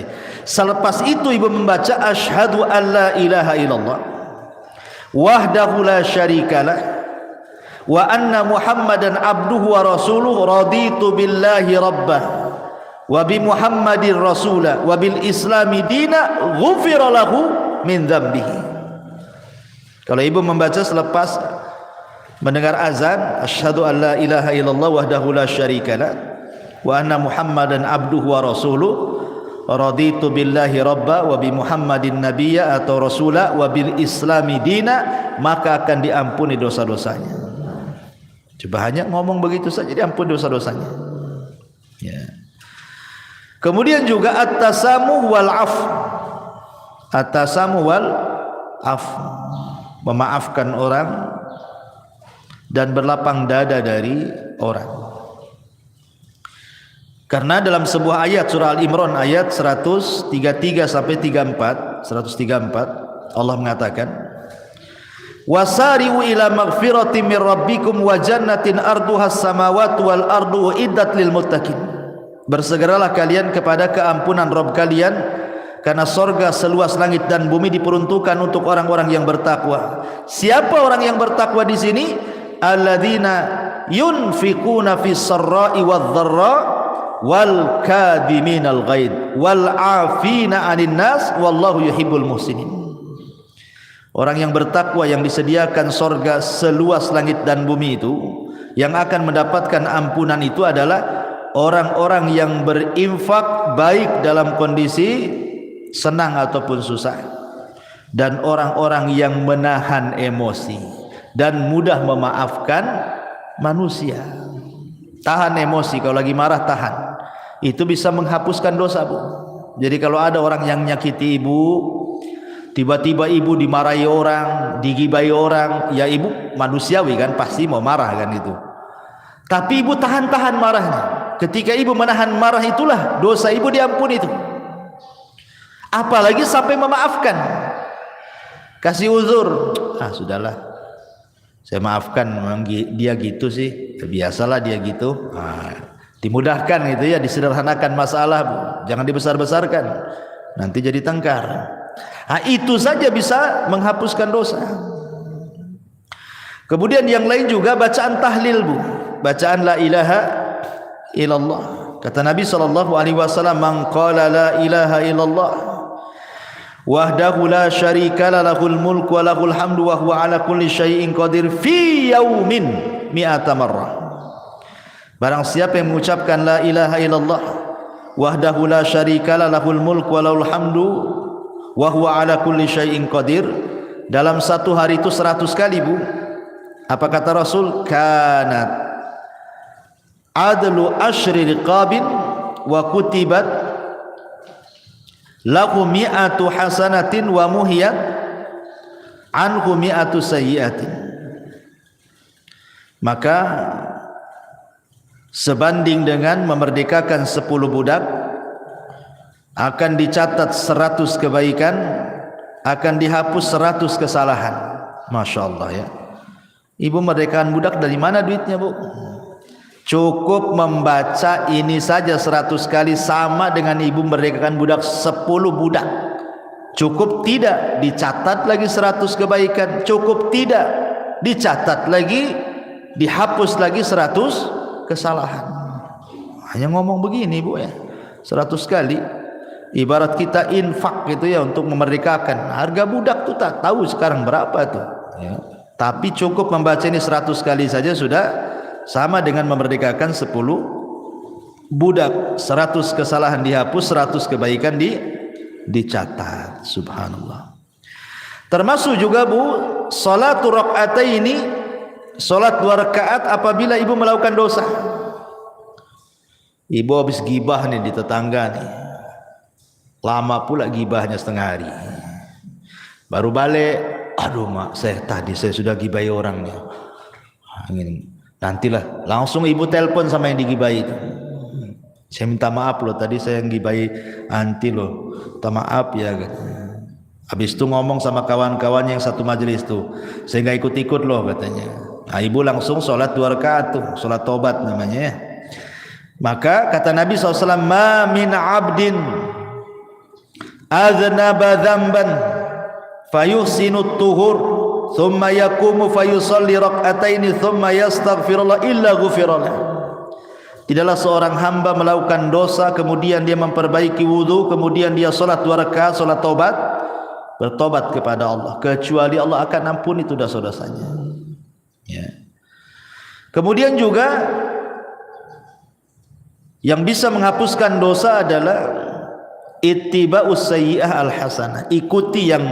Selepas itu ibu membaca asyhadu an la ilaha illallah wahdahu la syarikalah wa anna muhammadan abduhu wa rasuluhu raditu billahi rabbah wa bi muhammadin rasulah wa bil islami dina ghufira lahu min dzambihi. Kalau ibu membaca selepas mendengar azan asyhadu an la ilaha illallah wahdahu la syarikalah wa anna muhammadan abduhu wa rasuluh raditu billahi rabba wa bi muhammadin nabiyya atau rasula wa bil islami dina, maka akan diampuni dosa-dosanya. Coba hanya ngomong begitu saja diampuni dosa-dosanya ya. Kemudian juga at-tasamuh wal af, at-tasamuh wal af, memaafkan orang dan berlapang dada dari orang. Karena dalam sebuah ayat surah Al-Imran ayat 133 sampai 34, 134 Allah mengatakan, wasari'u ila maghfiratin min rabbikum wa jannatin arduhas samawati wal ardu uiddat lil muttaqin. Bersegeralah kalian kepada keampunan Rabb kalian, karena sorga seluas langit dan bumi diperuntukkan untuk orang-orang yang bertakwa. Siapa orang yang bertakwa di sini? Alladzina yunfiquna fis sarra'i wadh dharra wal kadhiminal ghaid wal afina 'anil nas wallahu yuhibbul muhsinin. Orang yang bertakwa yang disediakan sorga seluas langit dan bumi itu, yang akan mendapatkan ampunan itu adalah orang-orang yang berinfak baik dalam kondisi senang ataupun susah, dan orang-orang yang menahan emosi dan mudah memaafkan manusia. Tahan emosi, kalau lagi marah tahan, itu bisa menghapuskan dosa, Bu. Jadi kalau ada orang yang nyakiti ibu, tiba-tiba ibu dimarahi orang, digibai orang, ya ibu manusiawi kan, pasti mau marah kan itu. Tapi ibu tahan-tahan marahnya. Ketika ibu menahan marah itulah dosa ibu diampuni itu. Apalagi sampai memaafkan, kasih uzur. Sudahlah, saya maafkan, memang dia gitu sih, biasalah dia gitu. Dimudahkan gitu ya, disederhanakan masalah, Bu. Jangan dibesar-besarkan, nanti jadi tengkar. Itu saja bisa menghapuskan dosa. Kemudian yang lain juga bacaan tahlil, Bu. Bacaan la ilaha illallah. Kata Nabi SAW, man qala la ilaha illallah wahdahu la syarika lahul mulku wa lahul hamdu wa huwa ala kulli syai'in qadir fi yaumin mi'ata marrah. Barang siapa yang mengucapkan la ilaha illallah wahdahu la syarika lahul mulku wa lahul hamdu wa huwa ala kulli syai'in qadir, dalam satu hari itu 100 kali, Bu. Apa kata Rasul? Kanat adlu asyri riqabin wa kutibat lahu mi'atu hasanatin wa muhiyat anhu mi'atu sayyiatin. Maka sebanding dengan memerdekakan 10 budak, akan dicatat 100 kebaikan, akan dihapus 100 kesalahan. Masya Allah ya. Ibu merdekakan budak dari mana duitnya, Bu? Cukup membaca ini saja 100 kali sama dengan ibu merdekakan budak 10 budak. Cukup tidak dicatat lagi 100 kebaikan, cukup tidak dicatat lagi, dihapus lagi 100 kesalahan. Hanya ngomong begini, Bu ya, 100 kali. Ibarat kita infak gitu ya, untuk memerdekakan. Harga budak tuh tak tahu sekarang berapa tuh ya. Tapi cukup membaca ini 100 kali saja sudah sama dengan memerdekakan 10 budak. 100 kesalahan dihapus, 100 kebaikan dicatat. Subhanallah. Termasuk juga, Bu, salatu rakaataini, salat 2 rakaat apabila ibu melakukan dosa. Ibu habis gibah nih di tetangga nih, lama pula gibahnya setengah hari, baru balik, aduh mak, tadi saya sudah gibai orang nih, nantilah langsung ibu telepon sama yang digibai itu, saya minta maaf loh, tadi saya yang gibai anti loh, minta maaf ya. Habis itu ngomong sama kawan-kawan yang satu majelis tuh, saya nggak ikut-ikut loh katanya. Nah, ibu langsung sholat 2 rakaat tuh, sholat tobat namanya ya. Maka kata Nabi SAW, ma min abdin aznaba dzamban fayuhsinu tuhur thumma yaqumu fayusalli rak'ataini thumma yastaghfirullah illa ghufirallah. Tidaklah seorang hamba melakukan dosa kemudian dia memperbaiki wudu, kemudian dia salat 2 rakaat salat taubat, bertobat kepada Allah, kecuali Allah akan ampuni itu dosa-dosanya ya. Kemudian juga yang bisa menghapuskan dosa adalah ittiba'us sayyi'ah al-hasanah, ikuti yang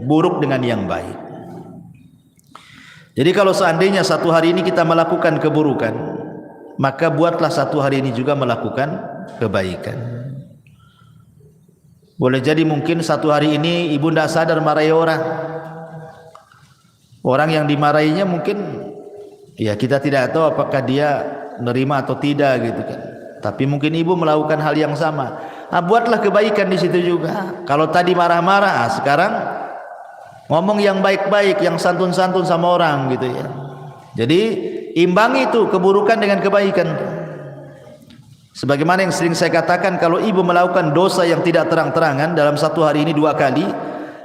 buruk dengan yang baik. Jadi kalau seandainya satu hari ini kita melakukan keburukan, maka buatlah satu hari ini juga melakukan kebaikan. Boleh jadi mungkin satu hari ini ibu tidak sadar marahi orang, orang yang dimarahinya mungkin ya kita tidak tahu apakah dia menerima atau tidak gitu kan. Tapi mungkin ibu melakukan hal yang sama. Buatlah kebaikan di situ juga. Kalau tadi marah-marah, sekarang ngomong yang baik-baik, yang santun-santun sama orang gitu ya. Jadi imbangi itu keburukan dengan kebaikan. Sebagaimana yang sering saya katakan, kalau ibu melakukan dosa yang tidak terang-terangan dalam satu hari ini 2 kali,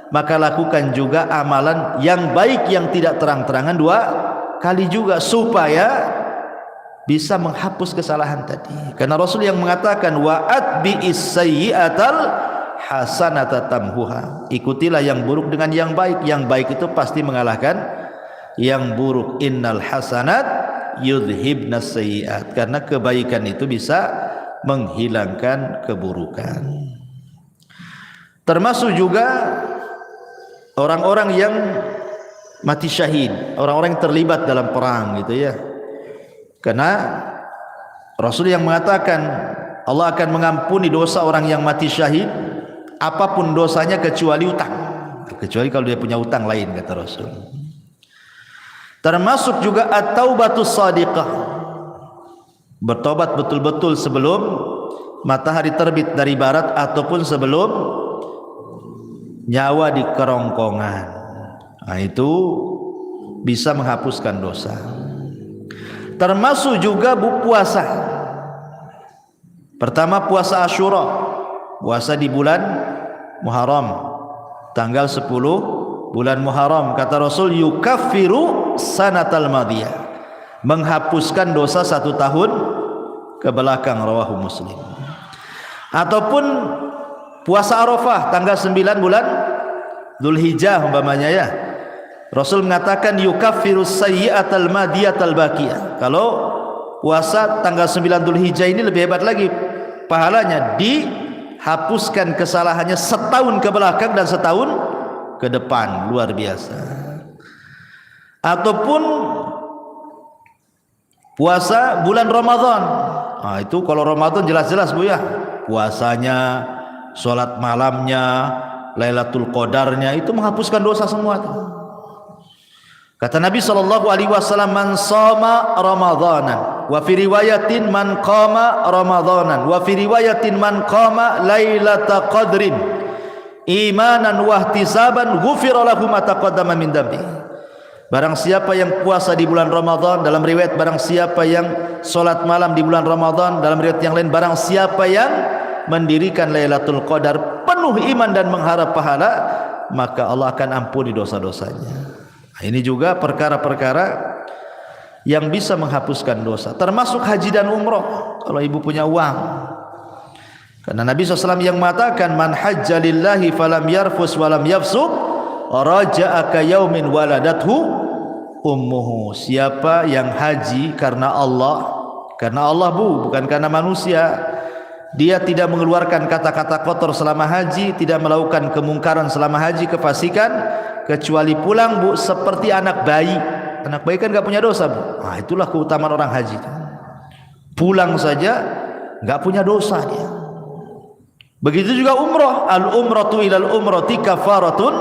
maka lakukan juga amalan yang baik yang tidak terang-terangan 2 kali juga, supaya bisa menghapus kesalahan tadi. Karena Rasul yang mengatakan wa atbi'is sayyi'atal hasanata tamhuha. Ikutilah yang buruk dengan yang baik. Yang baik itu pasti mengalahkan yang buruk. Innal hasanat yudhibnas sayyi'at. Karena kebaikan itu bisa menghilangkan keburukan. Termasuk juga orang-orang yang mati syahid, orang-orang yang terlibat dalam perang gitu ya. Karena Rasul yang mengatakan Allah akan mengampuni dosa orang yang mati syahid apapun dosanya kecuali utang. Kecuali kalau dia punya utang lain, kata Rasul. Termasuk juga at-taubatus shadiqah. Bertobat betul-betul sebelum matahari terbit dari barat ataupun sebelum nyawa di kerongkongan. Nah, itu bisa menghapuskan dosa. Termasuk juga puasa. Pertama puasa Asyura, puasa di bulan Muharram, tanggal 10 bulan Muharram. Kata Rasul, yukaffiru sanatal madiyah, menghapuskan dosa 1 tahun ke belakang, rawahu Muslim. Ataupun puasa Arafah tanggal 9 bulan Dzulhijjah umpamanya ya. Rasul mengatakan yukaffiru sayyi'atal madiyatal baqiyah. Kalau puasa tanggal 9 Dzulhijjah ini lebih hebat lagi pahalanya, dihapuskan kesalahannya setahun ke belakang dan setahun ke depan, luar biasa. Ataupun puasa bulan Ramadan. Nah, itu kalau Ramadan jelas-jelas Bu ya, puasanya, sholat malamnya, Lailatul Qadarnya, itu menghapuskan dosa semua tuh. Kata Nabi SAW, man shoma Ramadanan, wa fi riwayatin man qama Ramadanan, wa fi riwayatin man qama Lailatul Qadrin imanan wa ihtisaban ghufira lahu ma taqaddama min dhanbi. Barang siapa yang puasa di bulan Ramadan, dalam riwayat barang siapa yang salat malam di bulan Ramadan, dalam riwayat yang lain barang siapa yang mendirikan Lailatul Qadar penuh iman dan mengharap pahala, maka Allah akan ampuni dosa-dosanya. Nah, ini juga perkara-perkara yang bisa menghapuskan dosa, termasuk haji dan umrah kalau ibu punya uang. Karena Nabi SAW yang mengatakan man hajja lillahi falam yarfus walam yafsuq raja'a ka yaumin waladathu ummuhu. Siapa yang haji karena Allah Bu, bukan karena manusia, dia tidak mengeluarkan kata-kata kotor selama haji, tidak melakukan kemungkaran selama haji, kefasikan, kecuali pulang Bu seperti anak bayi. Anak bayi kan gak punya dosa Bu. Nah, itulah keutamaan orang haji. Pulang saja gak punya dosa dia. Begitu juga umrah. Al-umratu ilal umrati kafaratun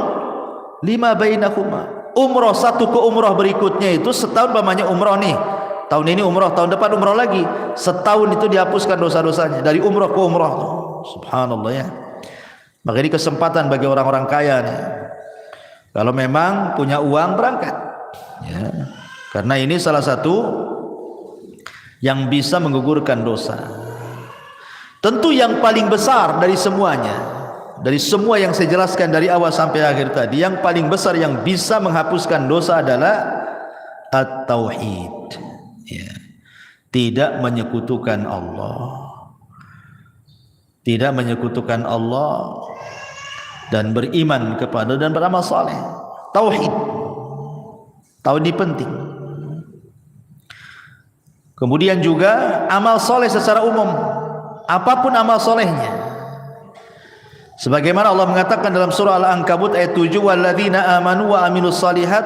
lima bainahuma. Umrah satu ke umrah berikutnya itu setahun, pamannya umrah nih, tahun ini umrah, tahun depan umrah lagi, setahun itu dihapuskan dosa-dosanya dari umrah ke umrah. Subhanallah ya. Maka ini kesempatan bagi orang-orang kaya nih, kalau memang punya uang berangkat ya. Karena ini salah satu yang bisa menggugurkan dosa. Tentu yang paling besar dari semuanya, dari semua yang saya jelaskan dari awal sampai akhir tadi, yang paling besar yang bisa menghapuskan dosa adalah at-tauhid ya. Tidak menyekutukan Allah, tidak menyekutukan Allah, dan beriman kepada dan beramal saleh. Tauhid ini penting. Kemudian juga amal saleh secara umum, apapun amal solehnya, sebagaimana Allah mengatakan dalam surah Al-Ankabut ayat 7, walladzina amanu wa amilus salihat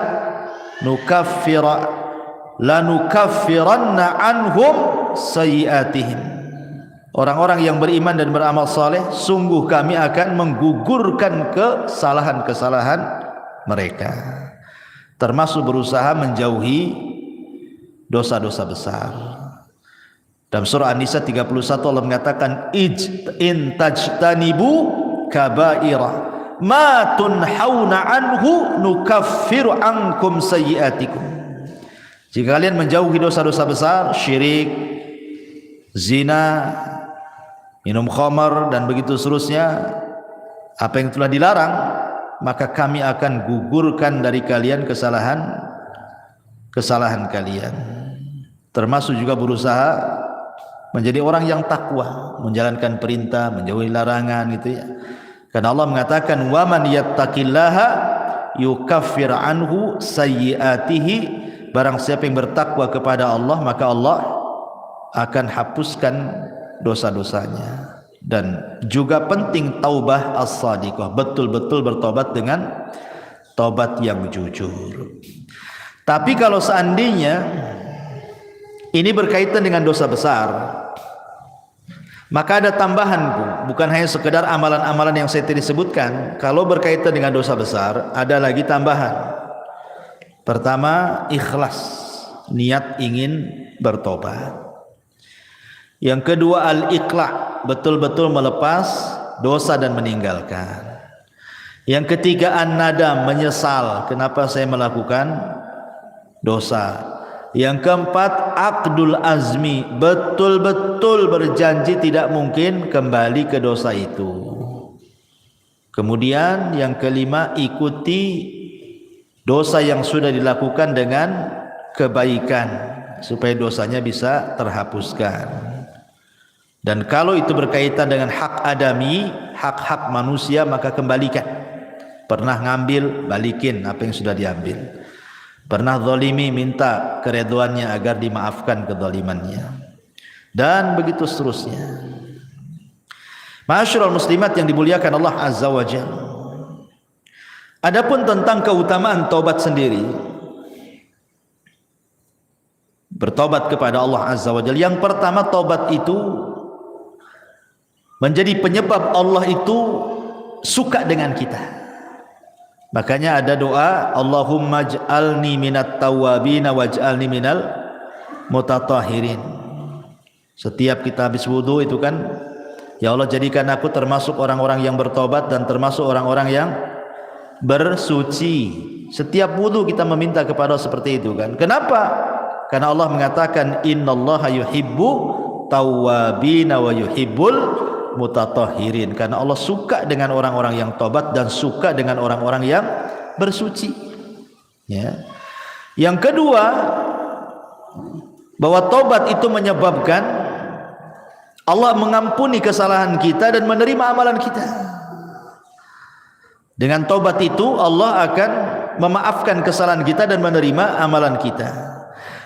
lanukaffiranna anhum sayyiatihim. Orang-orang yang beriman dan beramal saleh, sungguh kami akan menggugurkan kesalahan-kesalahan mereka, termasuk berusaha menjauhi dosa-dosa besar. Dalam surah An-Nisa 31 Allah mengatakan in tajtanibu kabaira ma tunhauna anhu nukaffiru ankum sayyiatikum. Jika kalian menjauhi dosa-dosa besar, syirik, zina, minum khamar dan begitu seterusnya, apa yang telah dilarang, maka kami akan gugurkan dari kalian kesalahan kalian. Termasuk juga berusaha menjadi orang yang takwa, menjalankan perintah, menjauhi larangan gitu ya. Karena Allah mengatakan wa man yattaqillaha yukaffir anhu sayyiatihi, barang siapa yang bertakwa kepada Allah maka Allah akan hapuskan dosa-dosanya. Dan juga penting taubah as-sadiqah, betul-betul bertobat dengan tobat yang jujur. Tapi kalau seandainya ini berkaitan dengan dosa besar, maka ada tambahan, bukan hanya sekedar amalan-amalan yang saya tadi sebutkan. Kalau berkaitan dengan dosa besar, ada lagi tambahan. Pertama, ikhlas, niat ingin bertobat. Yang kedua, al-iqla', betul-betul melepas dosa dan meninggalkan. Yang ketiga, an-nadam, menyesal kenapa saya melakukan dosa. Yang keempat, aqdul azmi, betul-betul berjanji tidak mungkin kembali ke dosa itu. Kemudian yang kelima, ikuti dosa yang sudah dilakukan dengan kebaikan supaya dosanya bisa terhapuskan. Dan kalau itu berkaitan dengan hak adami, hak-hak manusia, maka kembalikan. Pernah ngambil, balikin apa yang sudah diambil. Pernah zalimi, minta keredoannya agar dimaafkan kezalimannya. Dan begitu seterusnya. Ma'asyiral muslimat yang dimuliakan Allah Azza wa Jalla. Adapun tentang keutamaan taubat sendiri, bertobat kepada Allah Azza wa Jalla, yang pertama, taubat itu menjadi penyebab Allah itu suka dengan kita. Makanya ada doa, Allahumma ij'alni minat tawwabin waj'alni minal mutatahhirin. Setiap kita habis wudu itu kan, ya Allah jadikan aku termasuk orang-orang yang bertobat dan termasuk orang-orang yang bersuci. Setiap wudu kita meminta kepada Allah seperti itu kan. Kenapa? Karena Allah mengatakan innallaha yuhibbu tawwabin wa yuhibbul mutatahhirin, karena Allah suka dengan orang-orang yang tobat dan suka dengan orang-orang yang bersuci. Ya. Yang kedua, bahwa tobat itu menyebabkan Allah mengampuni kesalahan kita dan menerima amalan kita. Dengan tobat itu Allah akan memaafkan kesalahan kita dan menerima amalan kita.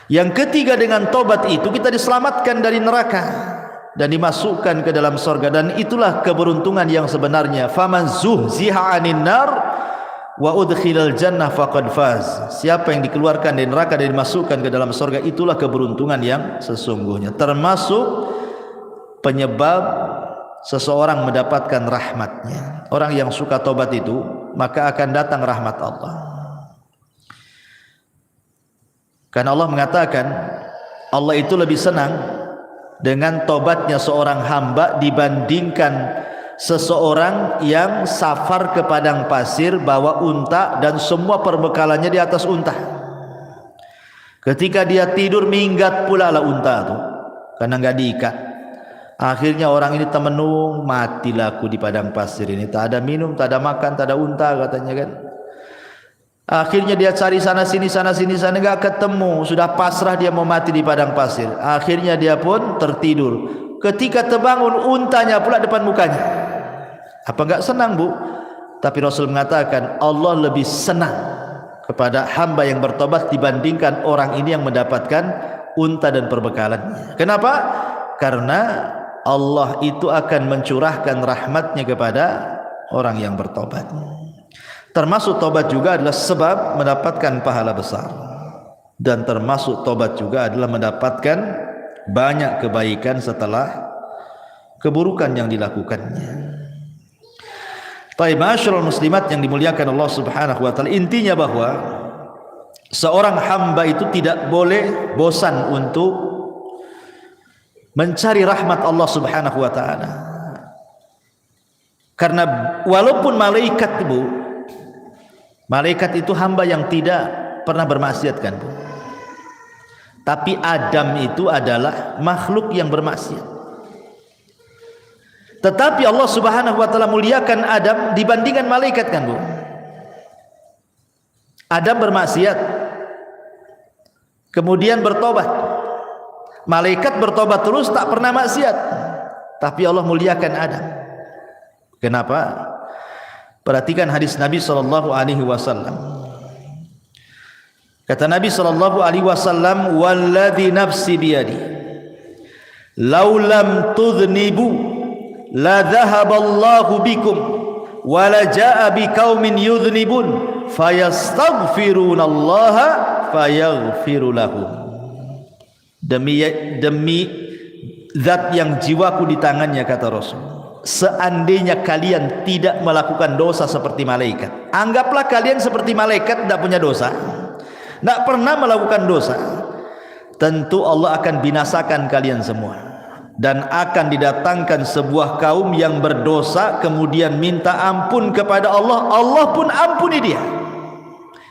Yang ketiga, dengan tobat itu kita diselamatkan dari neraka dan dimasukkan ke dalam surga, dan itulah keberuntungan yang sebenarnya. Faman zuhziha 'anil nar wa udkhilal jannah faqad faz. Siapa yang dikeluarkan dari neraka dan dimasukkan ke dalam surga, itulah keberuntungan yang sesungguhnya. Termasuk penyebab seseorang mendapatkan rahmatnya. Orang yang suka tobat itu, maka akan datang rahmat Allah. Karena Allah mengatakan, Allah itu lebih senang dengan tobatnya seorang hamba dibandingkan seseorang yang safar ke padang pasir bawa unta dan semua perbekalannya di atas unta. Ketika dia tidur, minggat pula lah unta itu karena nggak diikat. Akhirnya orang ini temenung, matilah aku di padang pasir ini, tak ada minum, tak ada makan, tak ada unta katanya kan. Akhirnya dia cari sana sini enggak ketemu, sudah pasrah dia mau mati di padang pasir. Akhirnya dia pun tertidur. Ketika terbangun, untanya pula depan mukanya. Apa enggak senang, Bu? Tapi Rasul mengatakan Allah lebih senang kepada hamba yang bertobat dibandingkan orang ini yang mendapatkan unta dan perbekalannya. Kenapa? Karena Allah itu akan mencurahkan rahmatnya kepada orang yang bertobat. Termasuk tobat juga adalah sebab mendapatkan pahala besar, dan termasuk tobat juga adalah mendapatkan banyak kebaikan setelah keburukan yang dilakukannya. Baik, ma'asyiral muslimat yang dimuliakan Allah Subhanahu wa taala, intinya bahwa seorang hamba itu tidak boleh bosan untuk mencari rahmat Allah Subhanahu wa taala. Karena walaupun malaikat, Bu, malaikat itu hamba yang tidak pernah bermaksiat kan, Bu. Tapi Adam itu adalah makhluk yang bermaksiat. Tetapi Allah Subhanahu wa taala muliakan Adam dibandingkan malaikat kan, Bu. Adam bermaksiat, kemudian bertobat. Malaikat bertobat terus, tak pernah maksiat. Tapi Allah muliakan Adam. Kenapa? Perhatikan hadis Nabi sallallahu alaihi wasallam. Kata Nabi sallallahu alaihi wasallam, "Walladzi nafsi biyadi, law lam tudhnibu la dhahaballahu bikum wa la jaa biqaumin yudhnibun fayastaghfirunallaha fayaghfiru lahum." Demi zat yang jiwaku di tangannya, kata Rasul, seandainya kalian tidak melakukan dosa seperti malaikat, anggaplah kalian seperti malaikat, tidak punya dosa, tidak pernah melakukan dosa, tentu Allah akan binasakan kalian semua, dan akan didatangkan sebuah kaum yang berdosa kemudian minta ampun kepada Allah, Allah pun ampuni dia.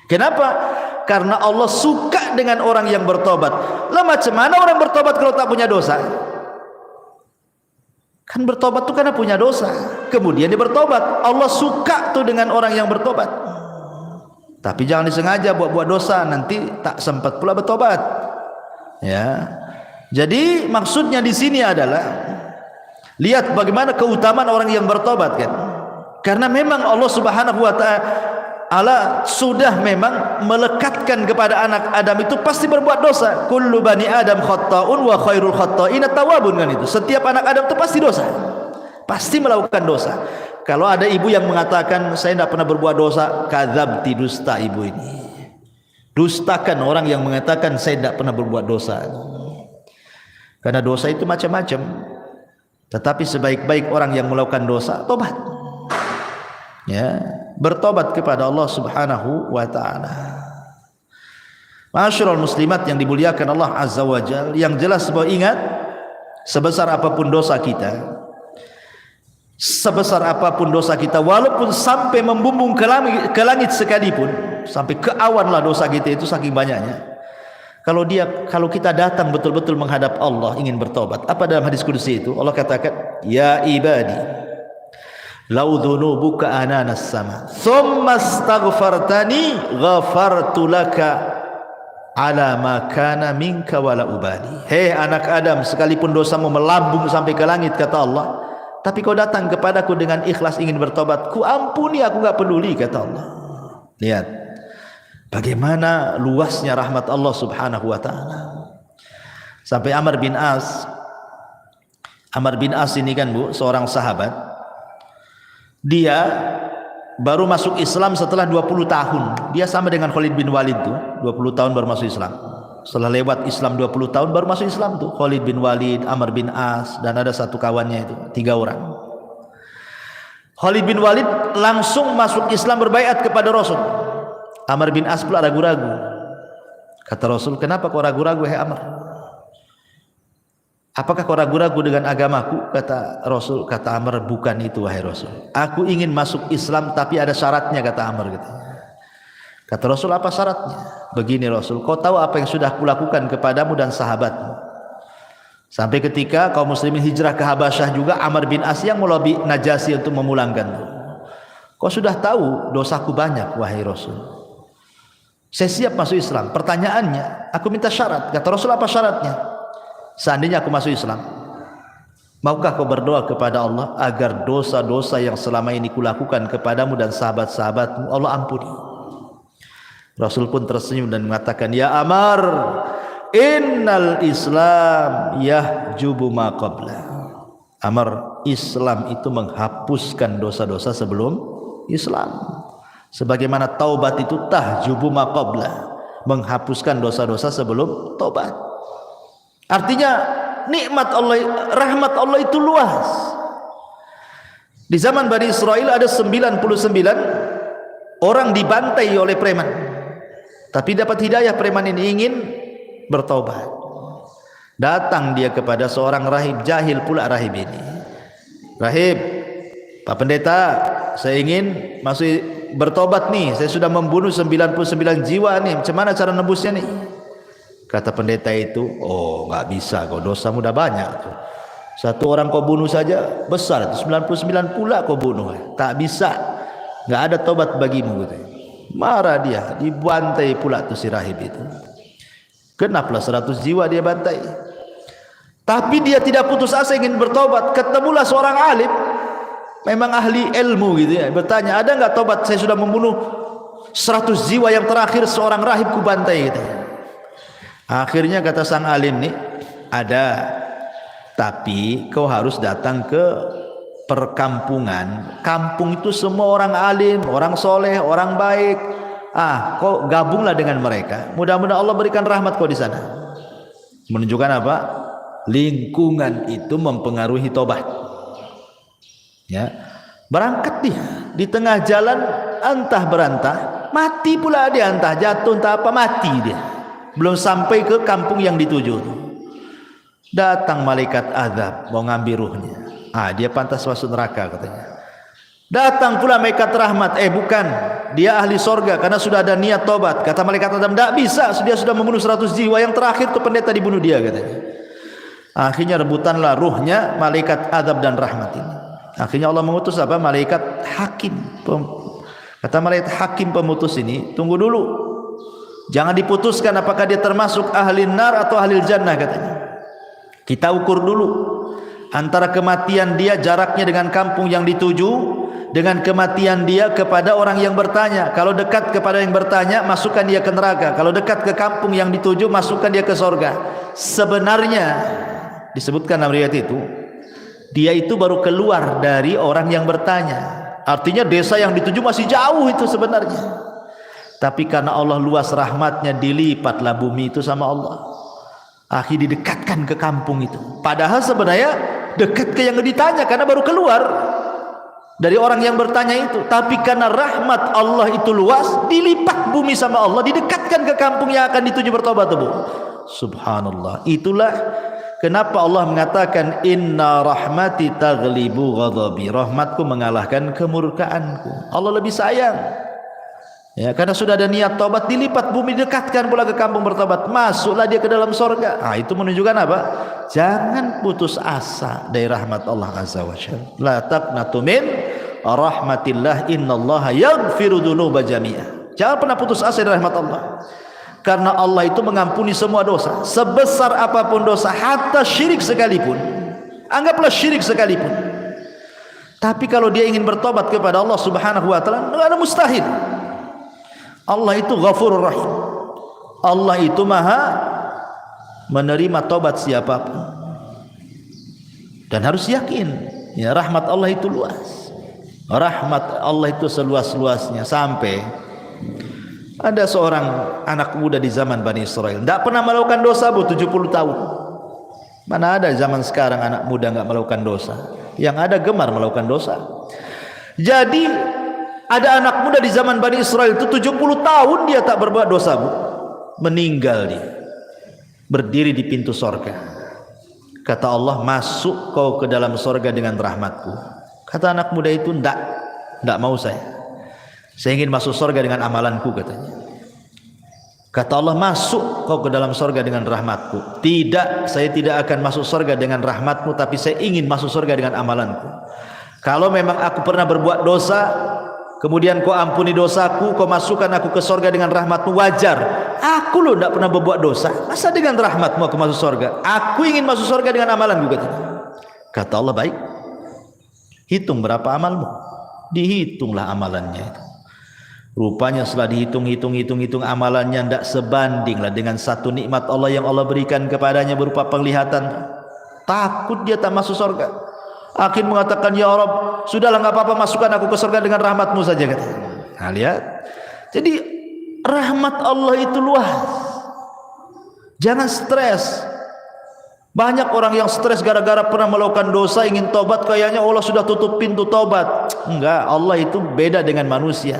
Kenapa? Karena Allah suka dengan orang yang bertobat. Lah macam mana orang bertobat kalau tak punya dosa? Kan bertobat tuh karena punya dosa, kemudian dia bertobat. Allah suka tuh dengan orang yang bertobat. Tapi jangan disengaja buat dosa, nanti tak sempat pula bertobat. Ya. Jadi maksudnya di sini adalah lihat bagaimana keutamaan orang yang bertobat kan. Karena memang Allah Subhanahu wa taala sudah memang melekatkan kepada anak Adam itu pasti berbuat dosa. Kullu bani Adam khata'un wa khairul khata'in at-tawwabun, kan itu. Setiap anak Adam itu pasti dosa. Pasti melakukan dosa. Kalau ada ibu yang mengatakan saya tidak pernah berbuat dosa, kadzabti, dusta ibu ini. Dustakan orang yang mengatakan saya tidak pernah berbuat dosa. Karena dosa itu macam-macam. Tetapi sebaik-baik orang yang melakukan dosa, tobat. Ya, bertobat kepada Allah Subhanahu wa taala. Ma'asyiral muslimat yang dimuliakan Allah Azza wa Jalla, yang jelas bahwa ingat, sebesar apapun dosa kita, walaupun sampai membumbung ke langit sekalipun, sampai ke awan lah dosa kita itu saking banyaknya. Kalau kita datang betul-betul menghadap Allah ingin bertobat, apa dalam hadis qudsi itu? Allah katakan, "Ya ibadi, lau dhunubuka ananas sama thumma astaghfartani ghafartu laka ala ma kana minka wala ubali." Hei anak Adam, sekalipun dosamu melambung sampai ke langit, kata Allah, tapi kau datang kepadaku dengan ikhlas ingin bertobat, ku ampuni, aku enggak peduli, kata Allah. Lihat bagaimana luasnya rahmat Allah Subhanahu wa taala. Sampai Amr bin As ini kan Bu, seorang sahabat. Dia baru masuk Islam setelah 20 tahun. Dia sama dengan Khalid bin Walid tuh, 20 tahun baru masuk Islam. Setelah lewat Islam 20 tahun baru masuk Islam tuh. Khalid bin Walid, Amr bin As, dan ada satu kawannya itu, 3 orang. Khalid bin Walid langsung masuk Islam, berbaiat kepada Rasul. Amr bin As pula ragu-ragu. Kata Rasul, "Kenapa kau ragu-ragu, hai Amr? Apakah kau ragu-ragu dengan agamaku?" Kata Rasul, kata Amr, "Bukan itu wahai Rasul. Aku ingin masuk Islam tapi ada syaratnya," kata Amr gitu. Kata Rasul, "Apa syaratnya?" "Begini Rasul, kau tahu apa yang sudah kulakukan kepadamu dan sahabatmu. Sampai ketika kaum muslimin hijrah ke Habasyah juga, Amr bin As yang melobi Najasyi untuk memulangkan. Kau sudah tahu dosaku banyak wahai Rasul. Saya siap masuk Islam. Pertanyaannya, aku minta syarat." Kata Rasul, "Apa syaratnya?" "Seandainya aku masuk Islam, maukah kau berdoa kepada Allah agar dosa-dosa yang selama ini kulakukan kepadamu dan sahabat-sahabatmu Allah ampuni?" Rasul pun tersenyum dan mengatakan, "Ya Amr, innal Islam yahjubu ma qabla." Amr, Islam itu menghapuskan dosa-dosa sebelum Islam. Sebagaimana taubat itu tahjubu ma qabla, menghapuskan dosa-dosa sebelum taubat. Artinya nikmat Allah, rahmat Allah itu luas. Di zaman Bani Israel ada 99 orang dibantai oleh preman. Tapi dapat hidayah, preman ini ingin bertaubat. Datang dia kepada seorang rahib, jahil pula rahib ini. "Rahib, Pak Pendeta, saya ingin masuk bertobat nih. Saya sudah membunuh 99 jiwa nih. Macam mana cara nebusnya nih?" Kata pendeta itu, "Oh, nggak bisa, kau dosamu udah banyak tuh. Satu orang kau bunuh saja besar, 99 pula kau bunuh. Tak bisa, nggak ada tobat bagimu." Gitu. Marah dia, dibantai pula tuh si rahib itu. Genaplah 100 jiwa dia bantai. Tapi dia tidak putus asa ingin bertobat. Ketemulah seorang alim memang ahli ilmu gitu ya, bertanya, ada nggak tobat, saya sudah membunuh 100 jiwa, yang terakhir seorang rahib ku bantai gitu. Akhirnya kata sang alim nih, ada, tapi kau harus datang ke perkampungan. Kampung itu semua orang alim, orang soleh, orang baik. Kau gabunglah dengan mereka. Mudah-mudahan Allah berikan rahmat kau di sana. Menunjukkan apa? Lingkungan itu mempengaruhi tobat. Ya, berangkat dia di tengah jalan, entah berantah, mati pula dia, entah jatuh, entah apa, mati dia. Belum sampai ke kampung yang dituju. Datang malaikat azab mau ngambil ruhnya. Dia pantas masuk neraka katanya. Datang pula malaikat rahmat, bukan, dia ahli sorga karena sudah ada niat tobat. Kata malaikat azab, tidak bisa, dia sudah membunuh 100 jiwa, yang terakhir itu pendeta dibunuh dia katanya. Akhirnya rebutanlah ruhnya malaikat azab dan rahmat ini. Akhirnya Allah mengutus apa? Malaikat hakim. Kata malaikat hakim pemutus ini, tunggu dulu, jangan diputuskan apakah dia termasuk ahli nar atau ahli jannah katanya. Kita ukur dulu antara kematian dia jaraknya dengan kampung yang dituju, dengan kematian dia kepada orang yang bertanya. Kalau dekat kepada yang bertanya, masukkan dia ke neraka. Kalau dekat ke kampung yang dituju, masukkan dia ke sorga. Sebenarnya disebutkan dalam riwayat itu, dia itu baru keluar dari orang yang bertanya. Artinya desa yang dituju masih jauh itu sebenarnya. Tapi karena Allah luas rahmatnya, dilipatlah bumi itu sama Allah. Akhirnya didekatkan ke kampung itu. Padahal sebenarnya dekat ke yang ditanya karena baru keluar dari orang yang bertanya itu. Tapi karena rahmat Allah itu luas, dilipat bumi sama Allah, didekatkan ke kampung yang akan dituju bertobat. Subhanallah. Itulah kenapa Allah mengatakan inna rahmati taghlibu ghadabi. Rahmatku mengalahkan kemurkaanku. Allah lebih sayang. Ya, karena sudah ada niat tobat, dilipat bumi, dekatkan pula ke kampung bertobat, masuklah dia ke dalam sorga. Itu menunjukkan apa? Jangan putus asa dari rahmat Allah Azza wa Jalla. La taqnatu min rahmatillah, innallaha yaghfiru dzunuba jami'a. Jangan pernah putus asa dari rahmat Allah. Karena Allah itu mengampuni semua dosa, sebesar apapun dosa, hatta syirik sekalipun. Anggaplah syirik sekalipun. Tapi kalau dia ingin bertobat kepada Allah Subhanahu wa taala, enggak ada mustahil. Allah itu Ghafurur Rahim. Allah itu maha menerima tobat siapapun. Dan harus yakin, ya, rahmat Allah itu luas. Rahmat Allah itu seluas-luasnya, sampai ada seorang anak muda di zaman Bani Israel, tidak pernah melakukan dosa 70 tahun. Mana ada zaman sekarang anak muda nggak melakukan dosa? Yang ada gemar melakukan dosa. Jadi ada anak muda di zaman Bani Israel itu 70 tahun dia tak berbuat dosa, meninggal dia, berdiri di pintu sorga. Kata Allah, masuk kau ke dalam sorga dengan rahmatku. Kata anak muda itu, tidak mau saya ingin masuk sorga dengan amalanku katanya. Kata Allah, masuk kau ke dalam sorga dengan rahmatku. Tidak, saya tidak akan masuk sorga dengan rahmatmu, tapi saya ingin masuk sorga dengan amalanku. Kalau memang aku pernah berbuat dosa, kemudian kau ampuni dosaku, kau masukkan aku ke sorga dengan rahmatmu, wajar. Aku loh tidak pernah berbuat dosa, masa dengan rahmatmu aku masuk sorga? Aku ingin masuk sorga dengan amalanku katanya. Kata Allah, baik, hitung berapa amalmu. Dihitunglah amalannya itu. Rupanya setelah dihitung amalannya tidak sebandinglah dengan satu nikmat Allah yang Allah berikan kepadanya berupa penglihatan. Takut dia tak masuk sorga. Akhir mengatakan, ya Rabb, sudahlah, nggak apa-apa, masukkan aku ke surga dengan rahmatmu saja katanya. Nah, lihat. Jadi rahmat Allah itu luas. Jangan stres. Banyak orang yang stres gara-gara pernah melakukan dosa, ingin tobat, kayaknya Allah sudah tutup pintu tobat. Enggak, Allah itu beda dengan manusia.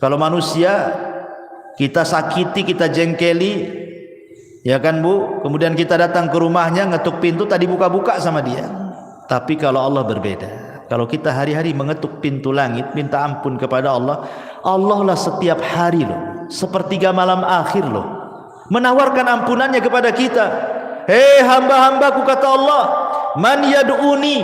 Kalau manusia kita sakiti, kita jengkeli, ya kan Bu, kemudian kita datang ke rumahnya, ngetuk pintu, tadi buka-buka sama dia. Tapi kalau Allah berbeda. Kalau kita hari-hari mengetuk pintu langit, minta ampun kepada Allah, Allah lah setiap hari loh, sepertiga malam akhir loh, menawarkan ampunannya kepada kita. Hei hamba-hambaku, kata Allah, man yad'uni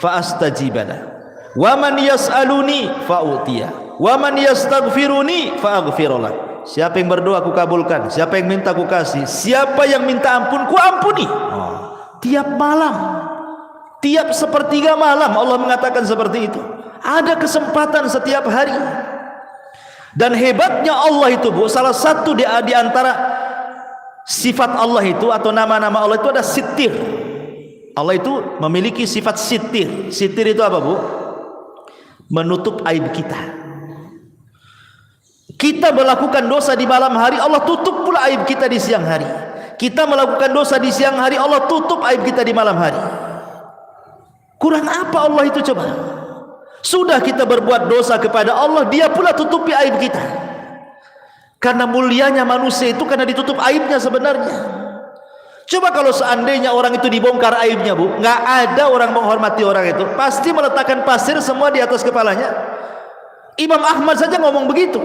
fa astajibalah, wa man yas'aluni fa u'tiyah, wa man yastaghfiruni fa aghfirullah. Siapa yang berdoa aku kabulkan, siapa yang minta aku kasih, siapa yang minta ampun ku ampuni. Tiap malam, Tiap sepertiga malam Allah mengatakan seperti itu. Ada kesempatan setiap hari. Dan hebatnya Allah itu, Bu, salah satu di antara sifat Allah itu atau nama-nama Allah itu ada sitir. Allah itu memiliki sifat sitir. Sitir itu apa, Bu? Menutup aib kita. Kita melakukan dosa di malam hari, Allah tutup pula aib kita di siang hari. Kita melakukan dosa di siang hari, Allah tutup aib kita di malam hari. Kurang apa Allah itu coba? Sudah kita berbuat dosa kepada Allah, Dia pula tutupi aib kita. Karena mulianya manusia itu karena ditutup aibnya sebenarnya. Coba kalau seandainya orang itu dibongkar aibnya, Bu, nggak ada orang menghormati orang itu, pasti meletakkan pasir semua di atas kepalanya. Imam Ahmad saja ngomong begitu.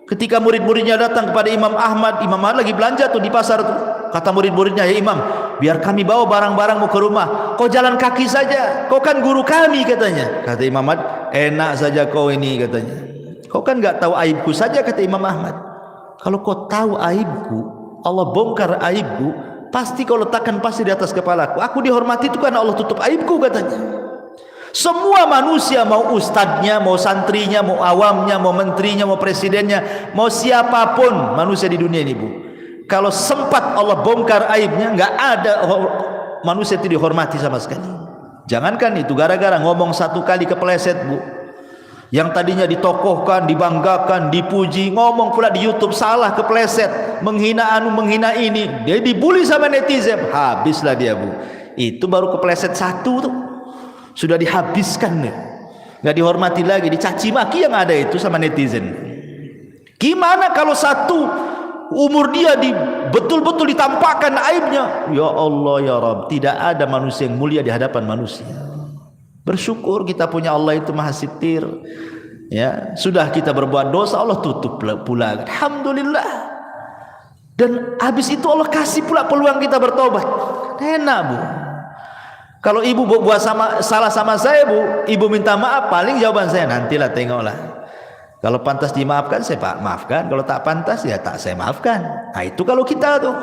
Ketika murid-muridnya datang kepada Imam Ahmad lagi belanja tuh di pasar tuh. Kata murid-muridnya, "Ya Imam, biar kami bawa barang-barangmu ke rumah. Kau jalan kaki saja. Kau kan guru kami," katanya. Kata Imam Ahmad, "Enak saja kau ini," katanya. "Kau kan nggak tahu aibku saja," kata Imam Ahmad. "Kalau kau tahu aibku, Allah bongkar aibku, pasti kau letakkan pasir di atas kepalaku. Aku dihormati itu karena Allah tutup aibku," katanya. Semua manusia, mau ustadznya, mau santrinya, mau awamnya, mau menterinya, mau presidennya, mau siapapun manusia di dunia ini, Bu, kalau sempat Allah bongkar aibnya, nggak ada manusia itu dihormati sama sekali. Jangankan itu, gara-gara ngomong satu kali kepleset, Bu, yang tadinya ditokohkan, dibanggakan, dipuji, ngomong pula di YouTube salah, kepleset, menghina menghina ini, dia dibully sama netizen, habislah dia, Bu. Itu baru kepleset satu tuh, sudah dihabiskan nih, nggak dihormati lagi, dicaci maki yang ada itu sama netizen. Gimana kalau satu umur dia betul-betul ditampakkan aibnya? Ya Allah ya Rabb, tidak ada manusia yang mulia di hadapan manusia. Bersyukur kita punya Allah itu maha sitir. Ya, sudah kita berbuat dosa, Allah tutup pula. Alhamdulillah. Dan habis itu Allah kasih pula peluang kita bertobat. Enak, Bu. Kalau ibu buat salah sama saya, Bu, ibu minta maaf, paling jawaban saya, nantilah, tengoklah. Kalau pantas dimaafkan, saya maafkan. Kalau tak pantas, ya tak saya maafkan. Nah itu kalau kita tuh.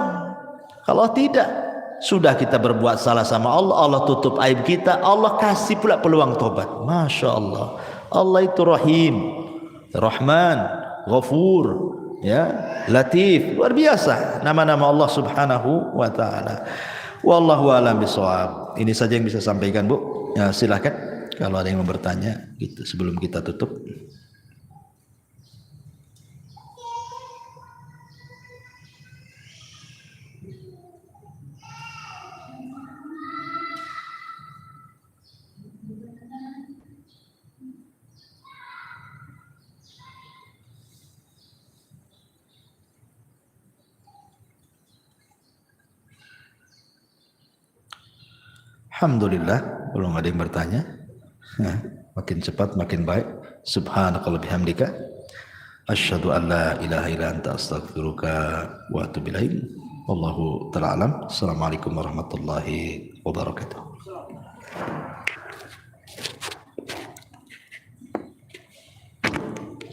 Kalau tidak, sudah kita berbuat salah sama Allah, Allah tutup aib kita, Allah kasih pula peluang tobat. Masya Allah. Allah itu Rahim, Rahman, Ghafur, ya, Latif. Luar biasa nama-nama Allah Subhanahu wa ta'ala. Wallahu a'lam bishawab. Ini saja yang bisa sampaikan, Bu. Ya, silakan kalau ada yang mau bertanya gitu sebelum kita tutup. Alhamdulillah, belum ada yang bertanya. Nah, makin cepat makin baik. Subhanakallahumma bihamdika asyhadu an la ilaha illa anta astaghfiruka wa atubu ilaik. Wallahu ta'ala alam. Assalamualaikum warahmatullahi wabarakatuh.